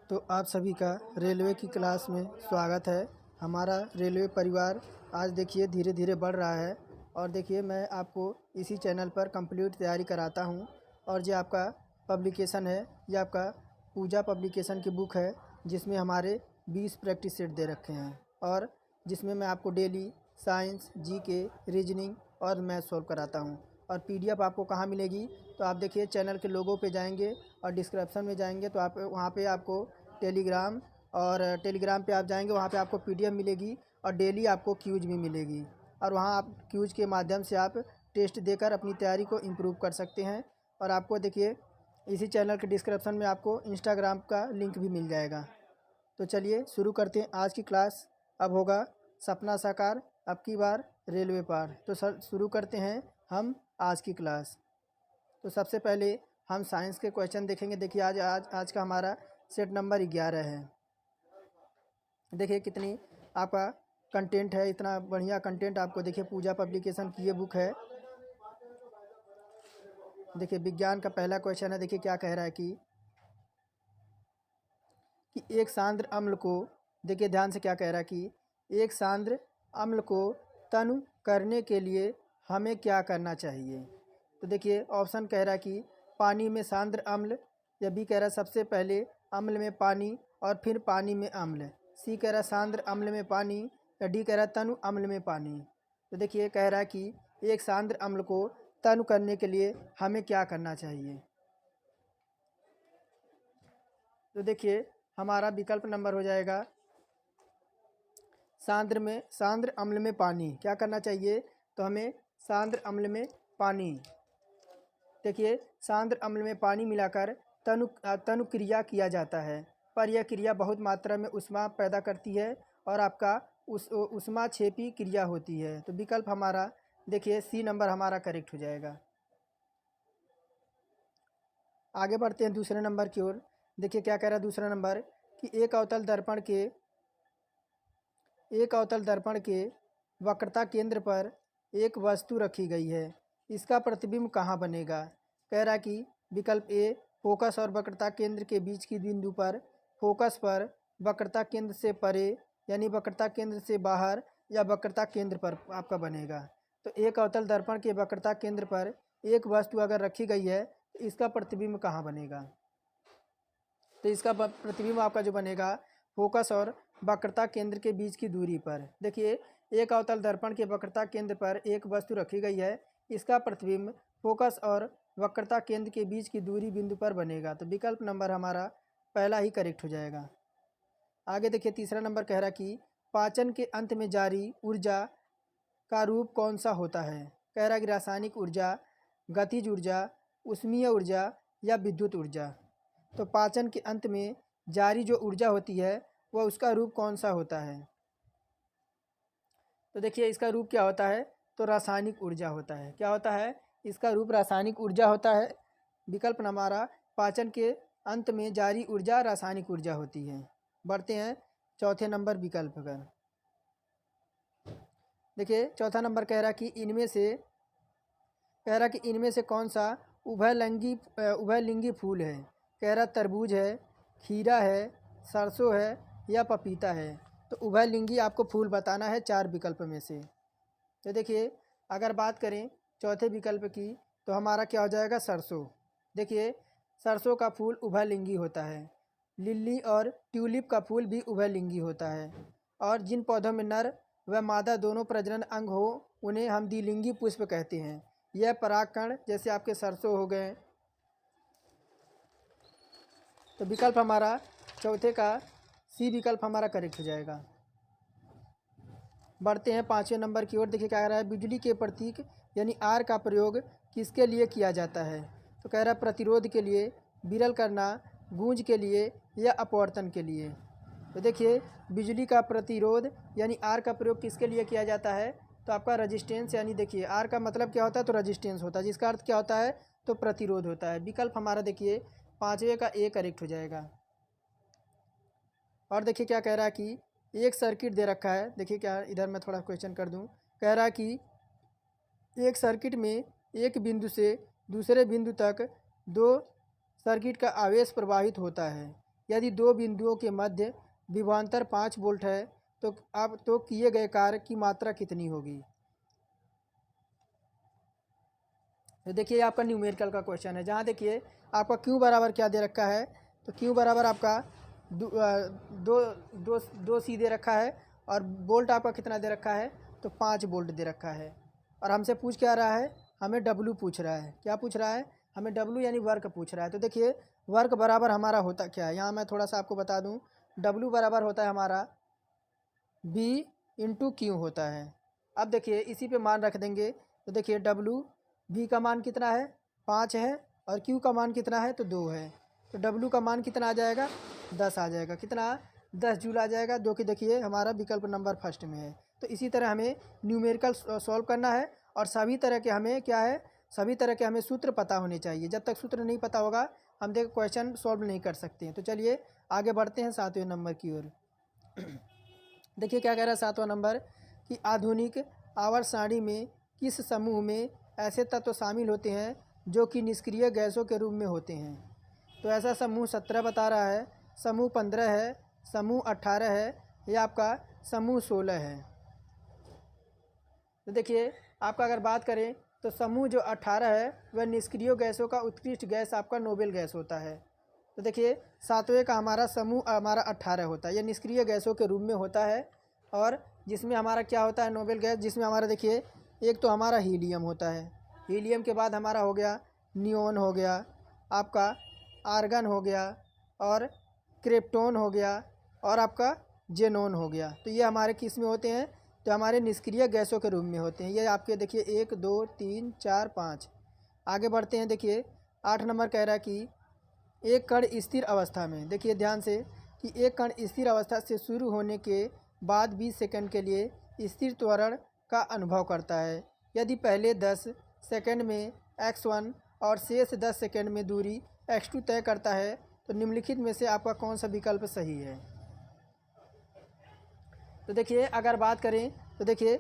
तो आप सभी का रेलवे की क्लास में स्वागत है। हमारा रेलवे परिवार आज देखिए धीरे धीरे बढ़ रहा है और देखिए मैं आपको इसी चैनल पर कंप्लीट तैयारी कराता हूं। और जो आपका पब्लिकेशन है, ये आपका पूजा पब्लिकेशन की बुक है जिसमें हमारे 20 प्रैक्टिस सेट दे रखे हैं और जिसमें मैं आपको डेली साइंस, जीके, रीजनिंग और मैथ सॉल्व कराता हूं। और पीडीएफ आपको कहाँ मिलेगी? तो आप देखिए चैनल के लोगों पे जाएंगे और डिस्क्रिप्शन में जाएंगे तो आप वहाँ पे आपको टेलीग्राम पे आप जाएंगे, वहाँ पे आपको पीडीएफ मिलेगी और डेली आपको क्यूज भी मिलेगी। और वहाँ आप क्यूज के माध्यम से आप टेस्ट देकर अपनी तैयारी को इम्प्रूव कर सकते हैं। और आपको देखिए इसी चैनल के डिस्क्रिप्शन में आपको इंस्टाग्राम का लिंक भी मिल जाएगा। तो चलिए शुरू करते हैं आज की क्लास। अब होगा सपना साकार, अब की बार रेलवे पार। तो सर शुरू करते हैं हम आज की क्लास। तो सबसे पहले हम साइंस के क्वेश्चन देखेंगे। देखिए आज का हमारा सेट नंबर 11 है। देखिए कितनी आपका कंटेंट है, इतना बढ़िया कंटेंट आपको देखिए पूजा पब्लिकेशन की ये बुक है। देखिए विज्ञान का पहला क्वेश्चन है। देखिए क्या कह रहा है कि एक सांद्र अम्ल को, देखिए ध्यान से क्या कह रहा है कि एक सांद्र अम्ल को तनु करने के लिए हमें क्या करना चाहिए। तो देखिए ऑप्शन कह रहा है कि पानी में सांद्र अम्ल, या बी कह रहा है सबसे पहले अम्ल में पानी और फिर पानी में अम्ल, सी कह रहा है सांद्र अम्ल में पानी, या डी कह रहा है तनु अम्ल में पानी। तो देखिए कह रहा है कि एक सांद्र अम्ल को तनु करने के लिए हमें क्या करना चाहिए। तो देखिए हमारा विकल्प नंबर हो जाएगा सांद्र अम्ल में पानी। क्या करना चाहिए? तो हमें सांद्र अम्ल में पानी, देखिए सांद्र अम्ल में पानी मिलाकर तनु क्रिया किया जाता है, पर यह क्रिया बहुत मात्रा में ऊष्मा पैदा करती है और आपका ऊष्मा क्षेपी क्रिया होती है। तो विकल्प हमारा देखिए सी नंबर हमारा करेक्ट हो जाएगा। आगे बढ़ते हैं दूसरे नंबर की ओर। देखिए क्या कह रहा है दूसरा नंबर कि एक अवतल दर्पण के वक्रता केंद्र पर एक वस्तु रखी गई है, इसका प्रतिबिंब कहाँ बनेगा। कह रहा कि विकल्प ए फोकस और वक्रता केंद्र के बीच की बिंदु पर, फोकस पर, वक्रता केंद्र से परे यानी वक्रता केंद्र से बाहर, या वक्रता केंद्र पर आपका बनेगा। तो एक अवतल दर्पण के वक्रता केंद्र पर एक वस्तु अगर रखी गई है तो इसका प्रतिबिंब कहाँ बनेगा। तो इसका प्रतिबिंब आपका जो बनेगा फोकस और वक्रता केंद्र के बीच की दूरी पर। देखिए एक अवतल दर्पण के वक्रता केंद्र पर एक वस्तु रखी गई है, इसका प्रतिबिंब फोकस और वक्रता केंद्र के बीच की दूरी बिंदु पर बनेगा। तो विकल्प नंबर हमारा पहला ही करेक्ट हो जाएगा। आगे देखिए तीसरा नंबर कह रहा कि पाचन के अंत में जारी ऊर्जा का रूप कौन सा होता है। कह रहा कि रासायनिक ऊर्जा, गतिज ऊर्जा, ऊष्मीय ऊर्जा या विद्युत ऊर्जा। तो पाचन के अंत में जारी जो ऊर्जा होती है वह उसका रूप कौन सा होता है। तो देखिए इसका रूप क्या होता है? तो रासायनिक ऊर्जा होता है। क्या होता है? इसका रूप रासायनिक ऊर्जा होता है। विकल्प हमारा पाचन के अंत में जारी ऊर्जा रासायनिक ऊर्जा होती है। बढ़ते हैं चौथे नंबर विकल्प पर। देखिए चौथा नंबर कह रहा कि इनमें से कौन सा उभयलिंगी फूल है। कह रहा तरबूज है, खीरा है, सरसों है या पपीता है। तो उभयलिंगी आपको फूल बताना है 4 विकल्प में से। तो देखिए अगर बात करें चौथे विकल्प की तो हमारा क्या हो जाएगा? सरसों। देखिए सरसों का फूल उभयलिंगी होता है। लिली और ट्यूलिप का फूल भी उभयलिंगी होता है। और जिन पौधों में नर व मादा दोनों प्रजनन अंग हो उन्हें हम द्विलिंगी पुष्प कहते हैं। यह परागकण जैसे आपके सरसों हो गए। तो विकल्प हमारा चौथे का सी विकल्प हमारा करेक्ट हो जाएगा। बढ़ते हैं पाँचवें नंबर की ओर। देखिए क्या कह रहा है बिजली के प्रतीक यानी आर का प्रयोग किसके लिए किया जाता है। तो कह रहा है प्रतिरोध के लिए, विरल करना, गूंज के लिए या अपवर्तन के लिए। तो देखिए बिजली का प्रतिरोध यानी आर का प्रयोग किसके लिए किया जाता है। तो आपका रजिस्टेंस, यानी देखिए आर का मतलब क्या होता है? तो रजिस्टेंस होता है, जिसका अर्थ क्या होता है? तो प्रतिरोध होता है। विकल्प हमारा देखिए पाँचवें का ए करेक्ट हो जाएगा। और देखिए क्या कह रहा है कि एक सर्किट दे रखा है। देखिए क्या, इधर मैं थोड़ा क्वेश्चन कर दूं। कह रहा है कि एक सर्किट में एक बिंदु से दूसरे बिंदु तक 2 सर्किट का आवेश प्रवाहित होता है। यदि दो बिंदुओं के मध्य विभवांतर 5 वोल्ट है तो अब तो किए गए कार्य की मात्रा कितनी होगी। तो देखिए आपका न्यूमेरिकल का क्वेश्चन है, जहाँ देखिए आपका क्यू बराबर क्या दे रखा है, तो क्यू बराबर आपका दो सी दे रखा है और वोल्ट आपका कितना दे रखा है, तो 5 वोल्ट दे रखा है। और हमसे पूछ क्या रहा है, हमें डब्लू पूछ रहा है। क्या पूछ रहा है, हमें डब्लू यानी वर्क पूछ रहा है। तो देखिए वर्क बराबर हमारा होता क्या है, यहाँ मैं थोड़ा सा आपको बता दूँ। डब्लू बराबर होता है हमारा बी इंटू क्यू होता है। अब देखिए इसी पे मान रख देंगे, तो देखिए डब्लू बी का मान कितना है, 5 है, और क्यू का मान कितना है, तो 2 है। तो डब्लू का मान कितना आ जाएगा, 10 आ जाएगा। कितना, 10 जूल आ जाएगा, जो कि देखिए हमारा विकल्प नंबर फर्स्ट में है। तो इसी तरह हमें न्यूमेरिकल सॉल्व करना है, और सभी तरह के हमें क्या है, सभी तरह के हमें सूत्र पता होने चाहिए। जब तक सूत्र नहीं पता होगा हम देखो क्वेश्चन सॉल्व नहीं कर सकते हैं। तो चलिए आगे बढ़ते हैं 7वें नंबर की ओर। देखिए क्या कह रहा है 7वां नंबर, कि आधुनिक आवर्त सारणी में किस समूह में ऐसे तत्व शामिल होते हैं जो कि निष्क्रिय गैसों के रूप में होते हैं। तो ऐसा समूह 17 बता रहा है, समूह 15 है, समूह 18 है, या आपका समूह 16 है। तो देखिए आपका अगर बात करें तो समूह जो 18 है वह निष्क्रिय गैसों का उत्कृष्ट गैस आपका नोबेल गैस होता है। तो देखिए 7वें का हमारा समूह हमारा 18 होता है, यह निष्क्रिय गैसों के रूप में होता है। और जिसमें हमारा क्या होता है, नोबेल गैस, जिसमें हमारा देखिए एक तो हमारा हीलियम होता है, हीलियम के बाद हमारा हो गया नियोन हो गया, आपका आर्गन हो गया, और क्रिप्टोन हो गया, और आपका जेनोन हो गया। तो ये हमारे किस में होते हैं, तो हमारे निष्क्रिय गैसों के रूप में होते हैं। ये आपके देखिए 1 2 3 4 5। आगे बढ़ते हैं, देखिए 8 नंबर कह रहा है कि एक कण स्थिर अवस्था में, देखिए ध्यान से, कि एक कण स्थिर अवस्था से शुरू होने के बाद 20 सेकंड के लिए स्थिर त्वरण का अनुभव करता है। यदि पहले 10 सेकंड में x1 और शेष 10 सेकंड में दूरी x2 तय करता है, तो निम्नलिखित में से आपका कौन सा विकल्प सही है। तो देखिए अगर बात करें तो देखिए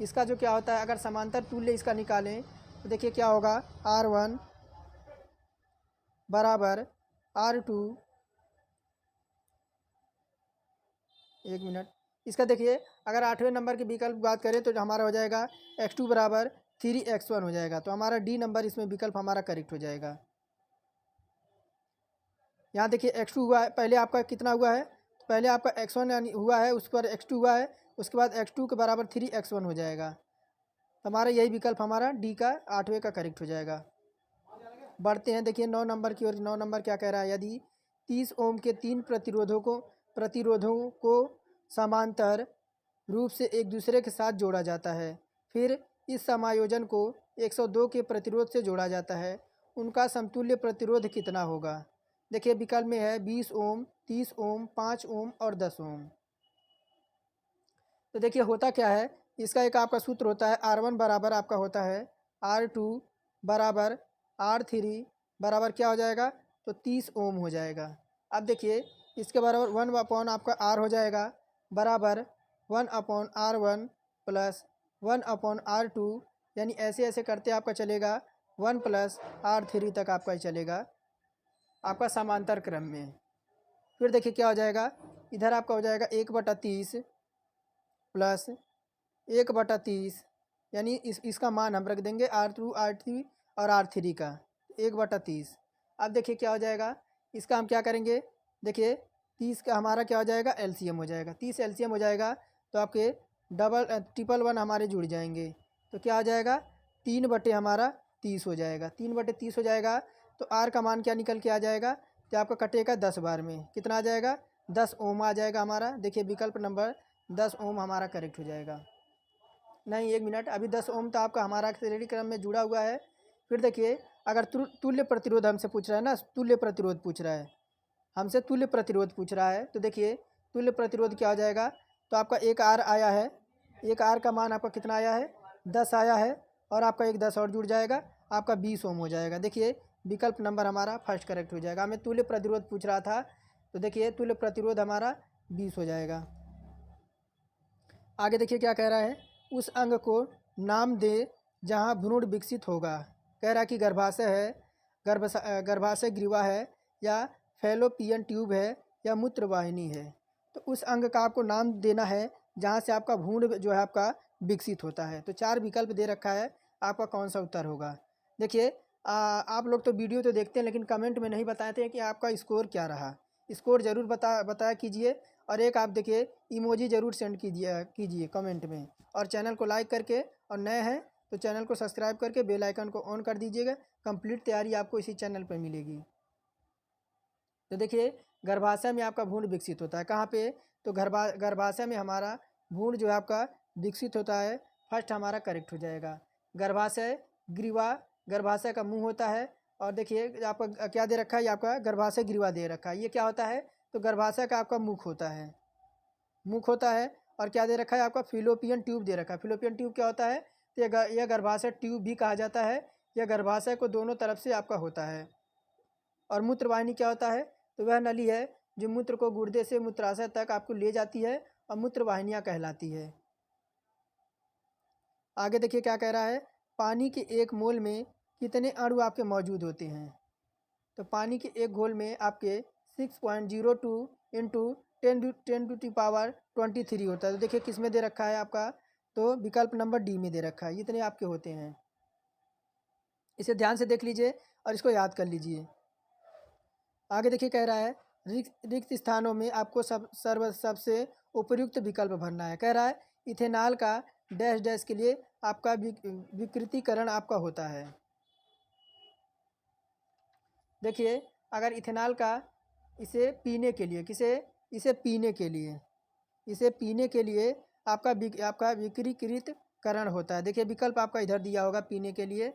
इसका जो क्या होता है, अगर समांतर तुल्य इसका निकालें तो देखिए क्या होगा, R1 बराबर R2, एक मिनट, इसका देखिए अगर 8वें नंबर के विकल्प बात करें तो हमारा हो जाएगा x2 बराबर 3x1 हो जाएगा। तो हमारा डी नंबर इसमें विकल्प हमारा करेक्ट हो जाएगा। यहाँ देखिए x2 हुआ है, पहले आपका कितना हुआ है, तो पहले आपका x1 यानी हुआ है, उस पर x2 हुआ है, उसके बाद x2 के बराबर 3x1 हो जाएगा। तो हमारा यही विकल्प हमारा डी का 8वें का करेक्ट हो जाएगा। बढ़ते हैं, देखिए 9 नंबर की ओर। 9 नंबर क्या कह रहा है, यदि 30 ओम के 3 प्रतिरोधों को समांतर रूप से एक दूसरे के साथ जोड़ा जाता है, फिर इस समायोजन को 102 के प्रतिरोध से जोड़ा जाता है, उनका समतुल्य प्रतिरोध कितना होगा। देखिए विकल्प में है 20 ओम, 30 ओम, 5 ओम और 10 ओम। तो देखिए होता क्या है, इसका एक आपका सूत्र होता है, R1 बराबर आपका होता है R2 बराबर R3 बराबर क्या हो जाएगा, तो 30 ओम हो जाएगा। अब देखिए इसके बराबर 1 अपॉन आपका R हो जाएगा बराबर 1 upon R1 plus 1 upon R2, यानी ऐसे ऐसे करते आपका चलेगा 1 प्लस R3 तक आपका चलेगा आपका समांतर क्रम में। फिर देखिए क्या हो जाएगा, इधर आपका हो जाएगा 1/30 प्लस 1/30, यानी इसका मान हम रख देंगे R2 R3 और R3 का 1/30। अब देखिए क्या हो जाएगा, इसका हम क्या करेंगे, देखिए 30 का हमारा क्या हो जाएगा, LCM हो जाएगा। 30 LCM हो जाएगा तो आपके डबल ट्रिपल 1 हमारे जुड़ जाएंगे। तो क्या हो जाएगा, 3 हमारा 30 हो जाएगा। 3/30 हो जाएगा तो R का मान क्या निकल के आ जाएगा, तो आपका कटेगा 10 बार में, कितना आ जाएगा, 10 ओम आ जाएगा हमारा। देखिए विकल्प नंबर 10 ओम हमारा करेक्ट हो जाएगा। नहीं, एक मिनट, अभी 10 ओम तो आपका हमारा श्रेणी क्रम में जुड़ा हुआ है। फिर देखिए अगर तुल्य प्रतिरोध हमसे पूछ रहा है ना, तुल्य प्रतिरोध पूछ रहा है हमसे, तुल्य प्रतिरोध पूछ रहा है, तो देखिए तुल्य प्रतिरोध क्या हो जाएगा, तो आपका एक R आया है, एक R का मान आपका कितना आया है, 10 आया है, और आपका एक 10 और जुड़ जाएगा, आपका 20 ओम हो जाएगा। देखिए विकल्प नंबर हमारा फर्स्ट करेक्ट हो जाएगा। हमें तुल्य प्रतिरोध पूछ रहा था, तो देखिए तुल्य प्रतिरोध हमारा 20 हो जाएगा। आगे देखिए क्या कह रहा है, उस अंग को नाम दे जहाँ भ्रूण विकसित होगा। कह रहा है कि गर्भाशय है, गर्भाशय ग्रीवा है, या फैलोपियन ट्यूब है या मूत्रवाहिनी है। तो उस अंग का आपको नाम देना है जहाँ से आपका भ्रूण जो है आपका विकसित होता है। तो 4 विकल्प दे रखा है, आपका कौन सा उत्तर होगा। देखिए आप लोग तो वीडियो तो देखते हैं लेकिन कमेंट में नहीं बताते हैं कि आपका स्कोर क्या रहा। स्कोर ज़रूर बताया कीजिए और एक आप देखिए इमोजी ज़रूर सेंड कीजिए कमेंट में, और चैनल को लाइक करके, और नए हैं तो चैनल को सब्सक्राइब करके बेल आइकन को ऑन कर दीजिएगा। कंप्लीट तैयारी आपको इसी चैनल पर मिलेगी। तो देखिए गर्भाशय में आपका भ्रूण विकसित होता है कहाँ पे, तो गर्भाशय में हमारा भ्रूण जो है आपका विकसित होता है। फर्स्ट हमारा करेक्ट हो जाएगा। गर्भाशय ग्रीवा, गर्भाशय का मुंह होता है। और देखिए आपका क्या दे रखा है, ये आपका गर्भाशय ग्रीवा दे रखा है। ये क्या होता है, तो गर्भाशय का आपका मुख होता है, मुख होता है। और क्या दे रखा है, आपका फिलोपियन ट्यूब दे रखा है। फिलोपियन ट्यूब क्या होता है, तो यह गर्भाशय ट्यूब भी कहा जाता है। यह गर्भाशय को दोनों तरफ से आपका होता है। और मूत्रवाहिनी क्या होता है, तो वह नली है जो मूत्र को गुर्दे से मूत्राशय तक आपको ले जाती है और मूत्रवाहिनियाँ कहलाती है। आगे देखिए क्या कह रहा है, पानी के 1 मोल में कितने अणु आपके मौजूद होते हैं। तो पानी के 1 घोल में आपके 6.02 इंटू 10⁻23 होता है। तो देखिए किस में दे रखा है आपका, तो विकल्प नंबर डी में दे रखा है। इतने आपके होते हैं, इसे ध्यान से देख लीजिए और इसको याद कर लीजिए। आगे देखिए कह रहा है रिक्त स्थानों में आपको सबसे उपयुक्त विकल्प भरना है। कह रहा है इथेनॉल का डैश डैश के लिए आपका विकृतीकरण आपका होता है। देखिए अगर इथेनॉल का इसे पीने के लिए इसे पीने के लिए आपका विकृतीकरण होता है। देखिए विकल्प आपका इधर दिया होगा पीने के लिए।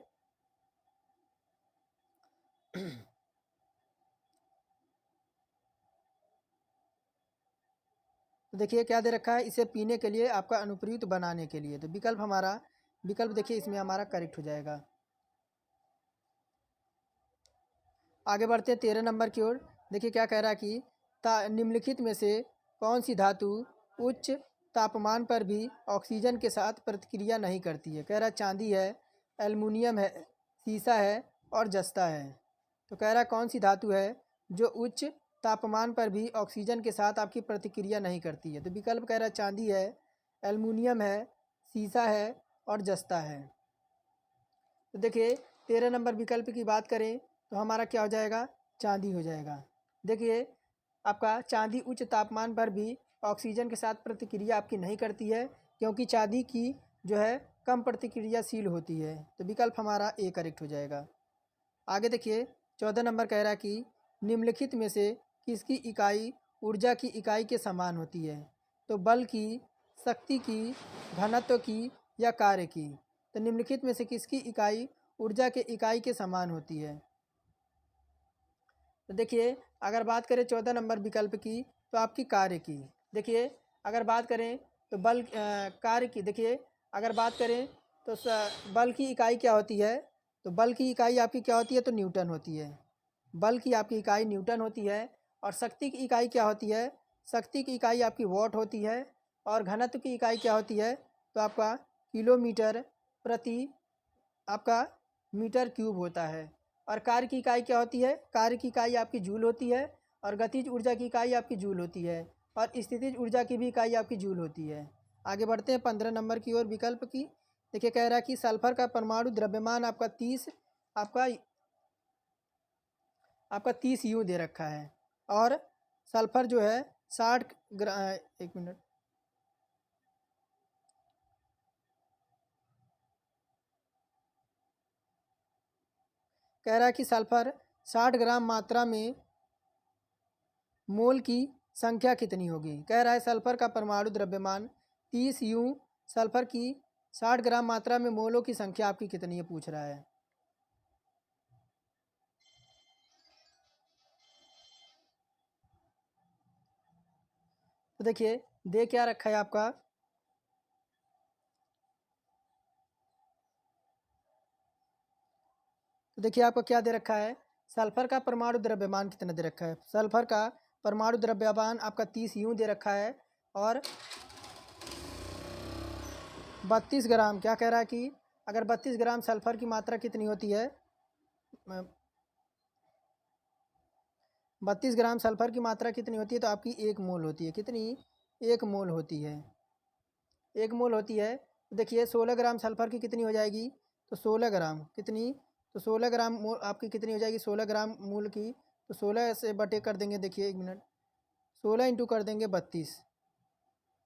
तो देखिए क्या दे रखा है, इसे पीने के लिए आपका अनुप्रयुक्त बनाने के लिए। तो विकल्प देखिए इसमें हमारा करेक्ट हो जाएगा। आगे बढ़ते हैं 13 नंबर की ओर। देखिए क्या कह रहा है कि निम्नलिखित में से कौन सी धातु उच्च तापमान पर भी ऑक्सीजन के साथ प्रतिक्रिया नहीं करती है। कह रहा है चांदी है, एल्युमिनियम है, सीसा है और जस्ता है। तो कह रहा है कौन सी धातु है जो उच्च तापमान पर भी ऑक्सीजन के साथ आपकी प्रतिक्रिया नहीं करती है। तो विकल्प कह रहा है चांदी है, एल्युमिनियम है, सीसा है और जस्ता है। तो देखिए 13 नंबर विकल्प की बात करें तो हमारा क्या हो जाएगा, चांदी हो जाएगा। देखिए आपका चांदी उच्च तापमान पर भी ऑक्सीजन के साथ प्रतिक्रिया आपकी नहीं करती है, क्योंकि चांदी की जो है कम प्रतिक्रियाशील होती है। तो विकल्प हमारा ए करेक्ट हो जाएगा। आगे देखिए 14 नंबर कह रहा है कि निम्नलिखित में से किसकी इकाई ऊर्जा की इकाई के समान होती है। तो बल की, शक्ति की, घनत्व की या कार्य की। तो निम्नलिखित में से किसकी इकाई ऊर्जा के इकाई के समान होती है। तो देखिए अगर बात करें 14 नंबर विकल्प की, तो आपकी कार्य की। देखिए अगर बात करें तो कार्य की। देखिए अगर बात करें तो बल की इकाई क्या होती है, तो बल की इकाई आपकी क्या होती है, तो न्यूटन होती है। बल की आपकी इकाई न्यूटन होती है। और शक्ति की इकाई क्या होती है, शक्ति की इकाई आपकी वॉट होती है। और घनत्व की इकाई क्या होती है, तो आपका किलोमीटर प्रति आपका मीटर क्यूब होता है। और कार्य की इकाई क्या होती है, कार्य की इकाई आपकी जूल होती है। और गतिज ऊर्जा की इकाई आपकी जूल होती है। और स्थितिज ऊर्जा की भी इकाई आपकी जूल होती है। आगे बढ़ते हैं 15 नंबर की ओर विकल्प की। देखिए कह रहा है कि सल्फर का परमाणु द्रव्यमान आपका 30 यू दे रखा है। और सल्फर जो है 60 ग्राम, एक मिनट, कह रहा है कि सल्फर 60 ग्राम मात्रा में मोल की संख्या कितनी होगी। कह रहा है सल्फर का परमाणु द्रव्यमान 30 यू, सल्फर की 60 ग्राम मात्रा में मोलों की संख्या आपकी कितनी है पूछ रहा है। तो देखिए दे क्या रखा है आपका, तो देखिए आपको क्या दे रखा है, सल्फर का परमाणु द्रव्यमान कितना दे रखा है। सल्फर का परमाणु द्रव्यमान आपका 30 यूं दे रखा है। और 32 ग्राम, क्या कह रहा है कि अगर 32 ग्राम सल्फर की मात्रा कितनी होती है, 32 ग्राम सल्फर की मात्रा कितनी होती है? तो आपकी 1 मोल होती है। कितनी? 1 मोल होती है। 1 मोल होती है। तो देखिए 16 ग्राम सल्फर की कितनी हो जाएगी? तो 16 ग्राम कितनी? तो 16 ग्राम मोल आपकी कितनी हो जाएगी? 16 ग्राम मोल की तो 16 से बटे कर देंगे। देखिए 1 मिनट, 16 इंटू कर देंगे 32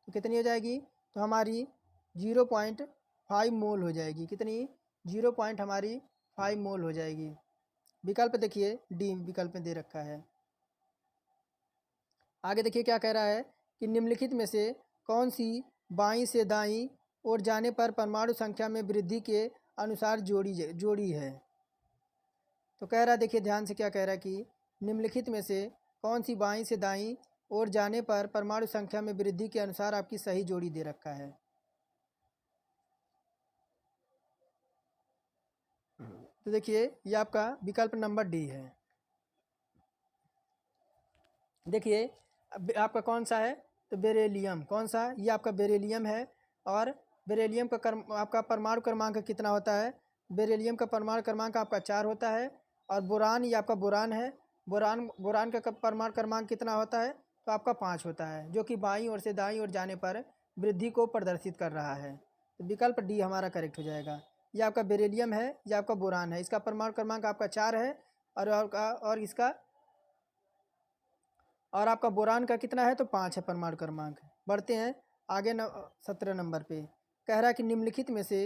तो कितनी हो जाएगी? तो हमारी 0.5 मोल हो जाएगी। कितनी? 0. हमारी 5 मोल हो जाएगी। विकल्प देखिए डी विकल्प में दे रखा है। आगे देखिए क्या कह रहा है कि निम्नलिखित में से कौन सी बाईं से दाईं ओर जाने पर परमाणु संख्या में वृद्धि के अनुसार जोड़ी है। तो कह रहा है, देखिए ध्यान से क्या कह रहा है कि निम्नलिखित में से कौन सी बाईं से दाईं ओर जाने पर परमाणु संख्या में वृद्धि के अनुसार आपकी सही जोड़ी दे रखा है। तो देखिए ये आपका विकल्प नंबर डी है। देखिए आपका कौन सा है? तो बेरिलियम। कौन सा? ये आपका बेरिलियम है। और बेरिलियम का आपका परमाणु क्रमांक कितना होता है? बेरिलियम का परमाणु क्रमांक आपका 4 होता है। और बोरान, ये आपका बोरान है। बोरान का परमाणु क्रमांक कितना होता है? तो आपका 5 होता है, जो कि बाईं ओर से दाईं ओर जाने पर वृद्धि को प्रदर्शित कर रहा है। तो विकल्प डी हमारा करेक्ट हो जाएगा। ये आपका बेरिलियम है, ये आपका बोरान है। इसका परमाणु क्रमांक आपका 4 है। और इसका और आपका बोरान का कितना है? तो 5 है परमाणु क्रमांक। बढ़ते हैं आगे 17 नंबर पे। कह रहा है कि निम्नलिखित में से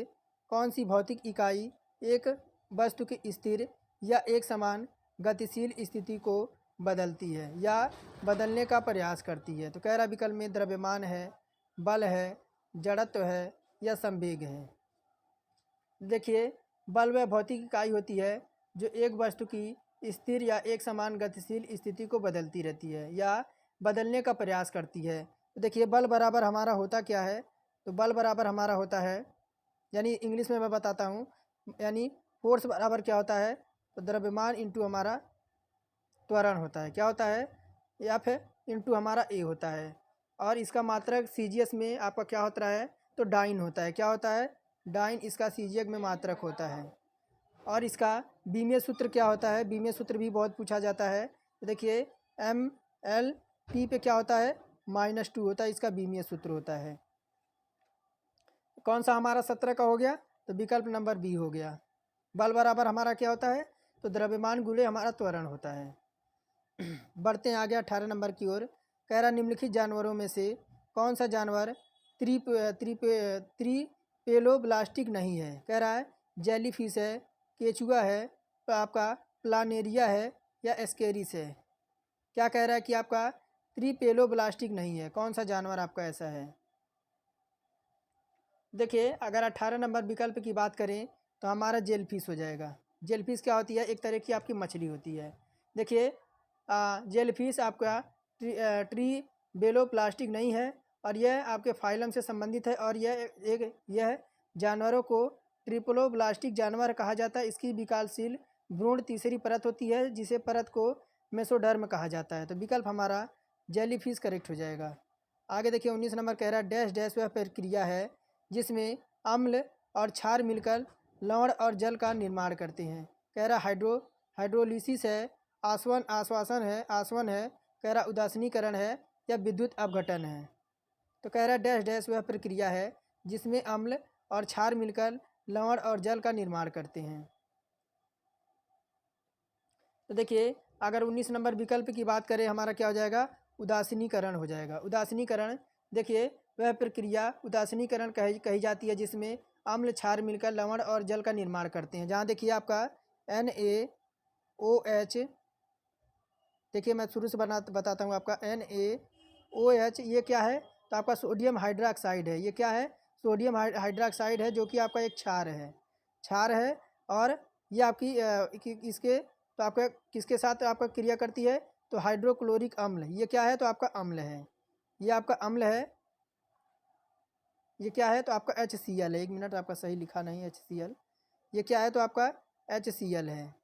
कौन सी भौतिक इकाई एक वस्तु की स्थिर या एक समान गतिशील स्थिति को बदलती है या बदलने का प्रयास करती है? तो कह रहा विकल्प में द्रव्यमान है, बल है, जड़त्व है या संवेग है। देखिए बल वह भौतिक इकाई होती है जो एक वस्तु की स्थिर या एक समान गतिशील स्थिति को बदलती रहती है या बदलने का प्रयास करती है। तो देखिए बल बराबर हमारा होता क्या है? तो बल बराबर हमारा होता है, यानी इंग्लिश में मैं बताता हूँ, यानी फोर्स बराबर क्या होता है? तो द्रव्यमान इंटू हमारा त्वरण होता है। क्या होता है? या फिर इंटू हमारा ए होता है। और इसका मात्रक सीजीएस में आपका क्या होता है? तो डाइन होता है। क्या होता है? डाइन इसका सीजीएस में मात्रक होता है। और इसका बीमीय सूत्र क्या होता है? बीमीय सूत्र भी बहुत पूछा जाता है। तो देखिए ML/P पे क्या होता है? -2 होता है, इसका बीमीय सूत्र होता है। कौन सा हमारा 17 का हो गया? तो विकल्प नंबर बी हो गया। बल बराबर हमारा क्या होता है? तो द्रव्यमान गुणे हमारा त्वरण होता है। बढ़ते हैं आगे 18 नंबर की ओर। कह रहा निम्नलिखित जानवरों में से कौन सा जानवर त्रिपेलोब्लास्टिक नहीं है? कह रहा है जेलीफिश है, केचुआ है, तो आपका प्लानेरिया है या एस्केरिस है। क्या कह रहा है कि आपका त्रिपेलोब्लास्टिक नहीं है? कौन सा जानवर आपका ऐसा है? देखिए अगर 18 नंबर विकल्प की बात करें तो हमारा जेलफिश हो जाएगा। जेलफिश क्या होती है? एक तरह की आपकी मछली होती है। देखिए जेलफिश आपका ट्रीबेलोप्लास्टिक नहीं है और यह आपके फाइलम से संबंधित है। और यह जानवरों को ट्रिप्लोब्लास्टिक जानवर कहा जाता है। इसकी विकासशील भ्रूण तीसरी परत होती है जिसे परत को मेसोडर्म कहा जाता है। तो विकल्प हमारा जेलीफिश करेक्ट हो जाएगा। आगे देखिए 19 नंबर कह रहा है डैश डैश वह प्रक्रिया है जिसमें अम्ल और क्षार मिलकर लवण और जल का निर्माण करते हैं। कह रहा हाइड्रोलिसिस है, आसवन है, कह रहा उदासीनीकरण है या विद्युत अपघटन है। तो कह रहा डैश डैश वह प्रक्रिया है जिसमें अम्ल और क्षार मिलकर लवण और जल का निर्माण करते हैं। तो देखिए अगर 19 नंबर विकल्प की बात करें हमारा क्या हो जाएगा? उदासीनीकरण हो जाएगा। उदासीनीकरण देखिए वह प्रक्रिया उदासीनीकरण कही जाती है जिसमें अम्ल क्षार मिलकर लवण और जल का निर्माण करते हैं। जहाँ देखिए आपका NaOH, देखिए मैं शुरू से बताता हूँ आपका NaOH ये क्या है? तो आपका सोडियम हाइड्रोक्साइड है। ये क्या है? सोडियम हाइड्रोक्साइड है जो कि आपका एक क्षार है। और ये आपकी इसके तो आपका किसके साथ आपका क्रिया करती है? तो हाइड्रोक्लोरिक अम्ल। ये क्या है? तो आपका अम्ल है। ये आपका अम्ल है। ये क्या है? तो आपका HCl है। 1 मिनट, आपका सही लिखा नहीं HCl। ये क्या है? तो आपका HCl है।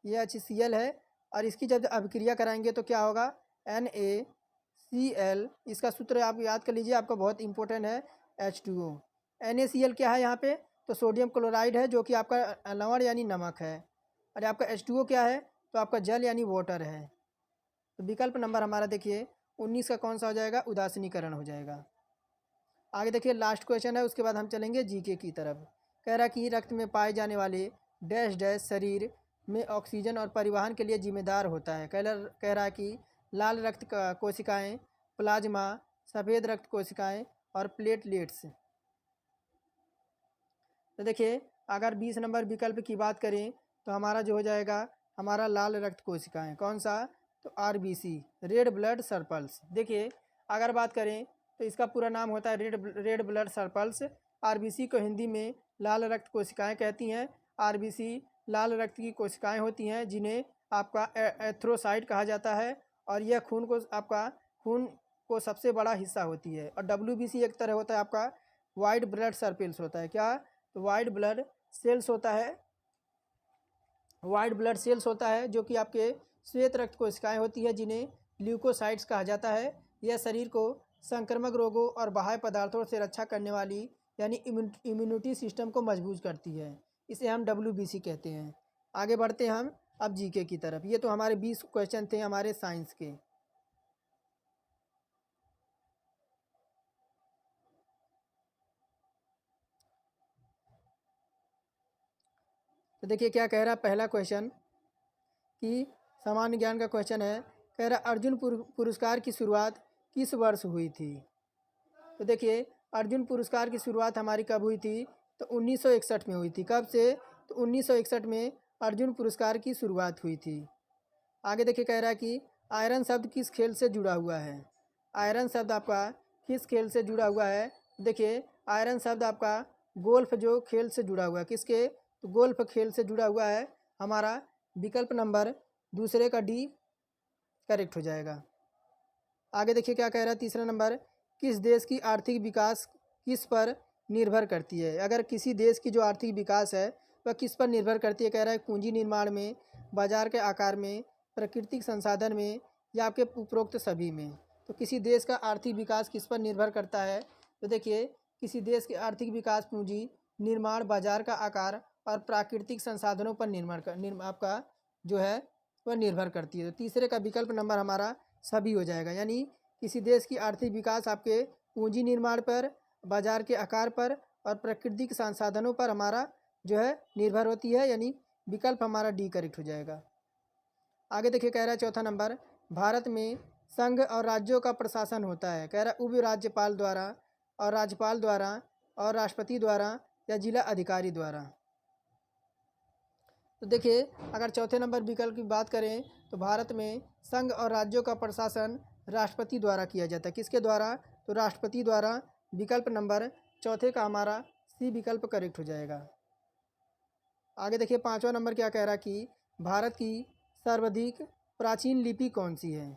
ये HCl है। और इसकी जब अभिक्रिया कराएंगे तो क्या होगा? NaCl। इसका सूत्र आप याद कर लीजिए, आपका बहुत इंपॉर्टेंट है, H2O। NaCl क्या है यहाँ पे? तो सोडियम क्लोराइड है जो कि आपका लवण यानी नमक है। और आपका H2O क्या है? तो आपका जल यानी वाटर है। तो विकल्प नंबर हमारा देखिए 19 का कौन सा हो जाएगा, उदासीनीकरण हो जाएगा। आगे देखिए लास्ट क्वेश्चन है, उसके बाद हम चलेंगे जीके की तरफ। कह रहा कि रक्त में पाए जाने वाले डैश डैश शरीर में ऑक्सीजन और परिवहन के लिए जिम्मेदार होता है। कह रहा है कि लाल रक्त कोशिकाएं, प्लाज्मा, सफ़ेद रक्त कोशिकाएं और प्लेटलेट्स। तो देखिए अगर 20 नंबर विकल्प की बात करें तो हमारा जो हो जाएगा हमारा लाल रक्त कोशिकाएं, कौन सा, तो आरबीसी, रेड ब्लड सर्पल्स। देखिए अगर बात करें तो इसका पूरा नाम होता है रेड ब्लड सर्पल्स। आरबीसी को हिंदी में लाल रक्त कोशिकाएं कहती हैं। आरबीसी लाल रक्त की कोशिकाएं होती हैं जिन्हें आपका एथ्रोसाइट कहा जाता है, और यह खून को सबसे बड़ा हिस्सा होती है। और डब्ल्यूबीसी एक तरह होता है आपका वाइट ब्लड सर्पिल्स होता है, क्या, तो वाइट ब्लड सेल्स होता है, वाइट ब्लड सेल्स होता है जो कि आपके श्वेत रक्त कोशिकाएं होती है जिन्हें ल्यूकोसाइट्स कहा जाता है। यह शरीर को संक्रामक रोगों और बाह्य पदार्थों से रक्षा करने वाली यानी इम्यूनिटी सिस्टम को मजबूत करती है। इसे हम डब्ल्यूबीसी कहते हैं। आगे बढ़ते हैं हम अब जीके की तरफ। ये तो हमारे 20 क्वेश्चन थे हमारे साइंस के। तो देखिए क्या कह रहा है पहला क्वेश्चन कि सामान्य ज्ञान का क्वेश्चन है। कह रहा अर्जुन पुरस्कार की शुरुआत किस वर्ष हुई थी। तो देखिए अर्जुन पुरस्कार की शुरुआत हमारी कब हुई थी, तो 1961 में हुई थी। कब से, तो 1961 में अर्जुन पुरस्कार की शुरुआत हुई थी। आगे देखिए कह रहा है कि आयरन शब्द किस खेल से जुड़ा हुआ है। आयरन शब्द आपका किस खेल से जुड़ा हुआ है। देखिए आयरन शब्द आपका गोल्फ जो खेल से जुड़ा हुआ है, किसके, तो गोल्फ खेल से जुड़ा हुआ है। हमारा विकल्प नंबर दूसरे का डी करेक्ट हो जाएगा। आगे देखिए क्या कह रहा है तीसरा नंबर, किस देश की आर्थिक विकास किस पर निर्भर करती है। अगर किसी देश की जो आर्थिक विकास है वह किस पर निर्भर करती है, कह रहा है पूंजी निर्माण में, बाजार के आकार में, प्राकृतिक संसाधन में, या आपके उपरोक्त सभी में। तो किसी देश का आर्थिक विकास किस पर निर्भर करता है, तो देखिए किसी देश के आर्थिक विकास पूंजी निर्माण, बाजार का आकार और प्राकृतिक संसाधनों पर आपका जो है वह निर्भर करती है। तो तीसरे का विकल्प नंबर हमारा सभी हो जाएगा। यानी किसी देश की आर्थिक विकास आपके पूंजी निर्माण पर, बाजार के आकार पर और प्राकृतिक संसाधनों पर हमारा जो है निर्भर होती है, यानी विकल्प हमारा डी करेक्ट हो जाएगा। आगे देखिए कह रहा है चौथा नंबर, भारत में संघ और राज्यों का प्रशासन होता है। कह रहा है उप राज्यपाल द्वारा और राज्यपाल द्वारा और राष्ट्रपति द्वारा या जिला अधिकारी द्वारा। तो देखिए अगर चौथे नंबर विकल्प की बात करें तो भारत में संघ और राज्यों का प्रशासन राष्ट्रपति द्वारा किया जाता है। किसके द्वारा, तो राष्ट्रपति द्वारा। विकल्प नंबर चौथे का हमारा सी विकल्प करेक्ट हो जाएगा। आगे देखिए पांचवा नंबर क्या कह रहा है कि भारत की सर्वाधिक प्राचीन लिपि कौन सी है।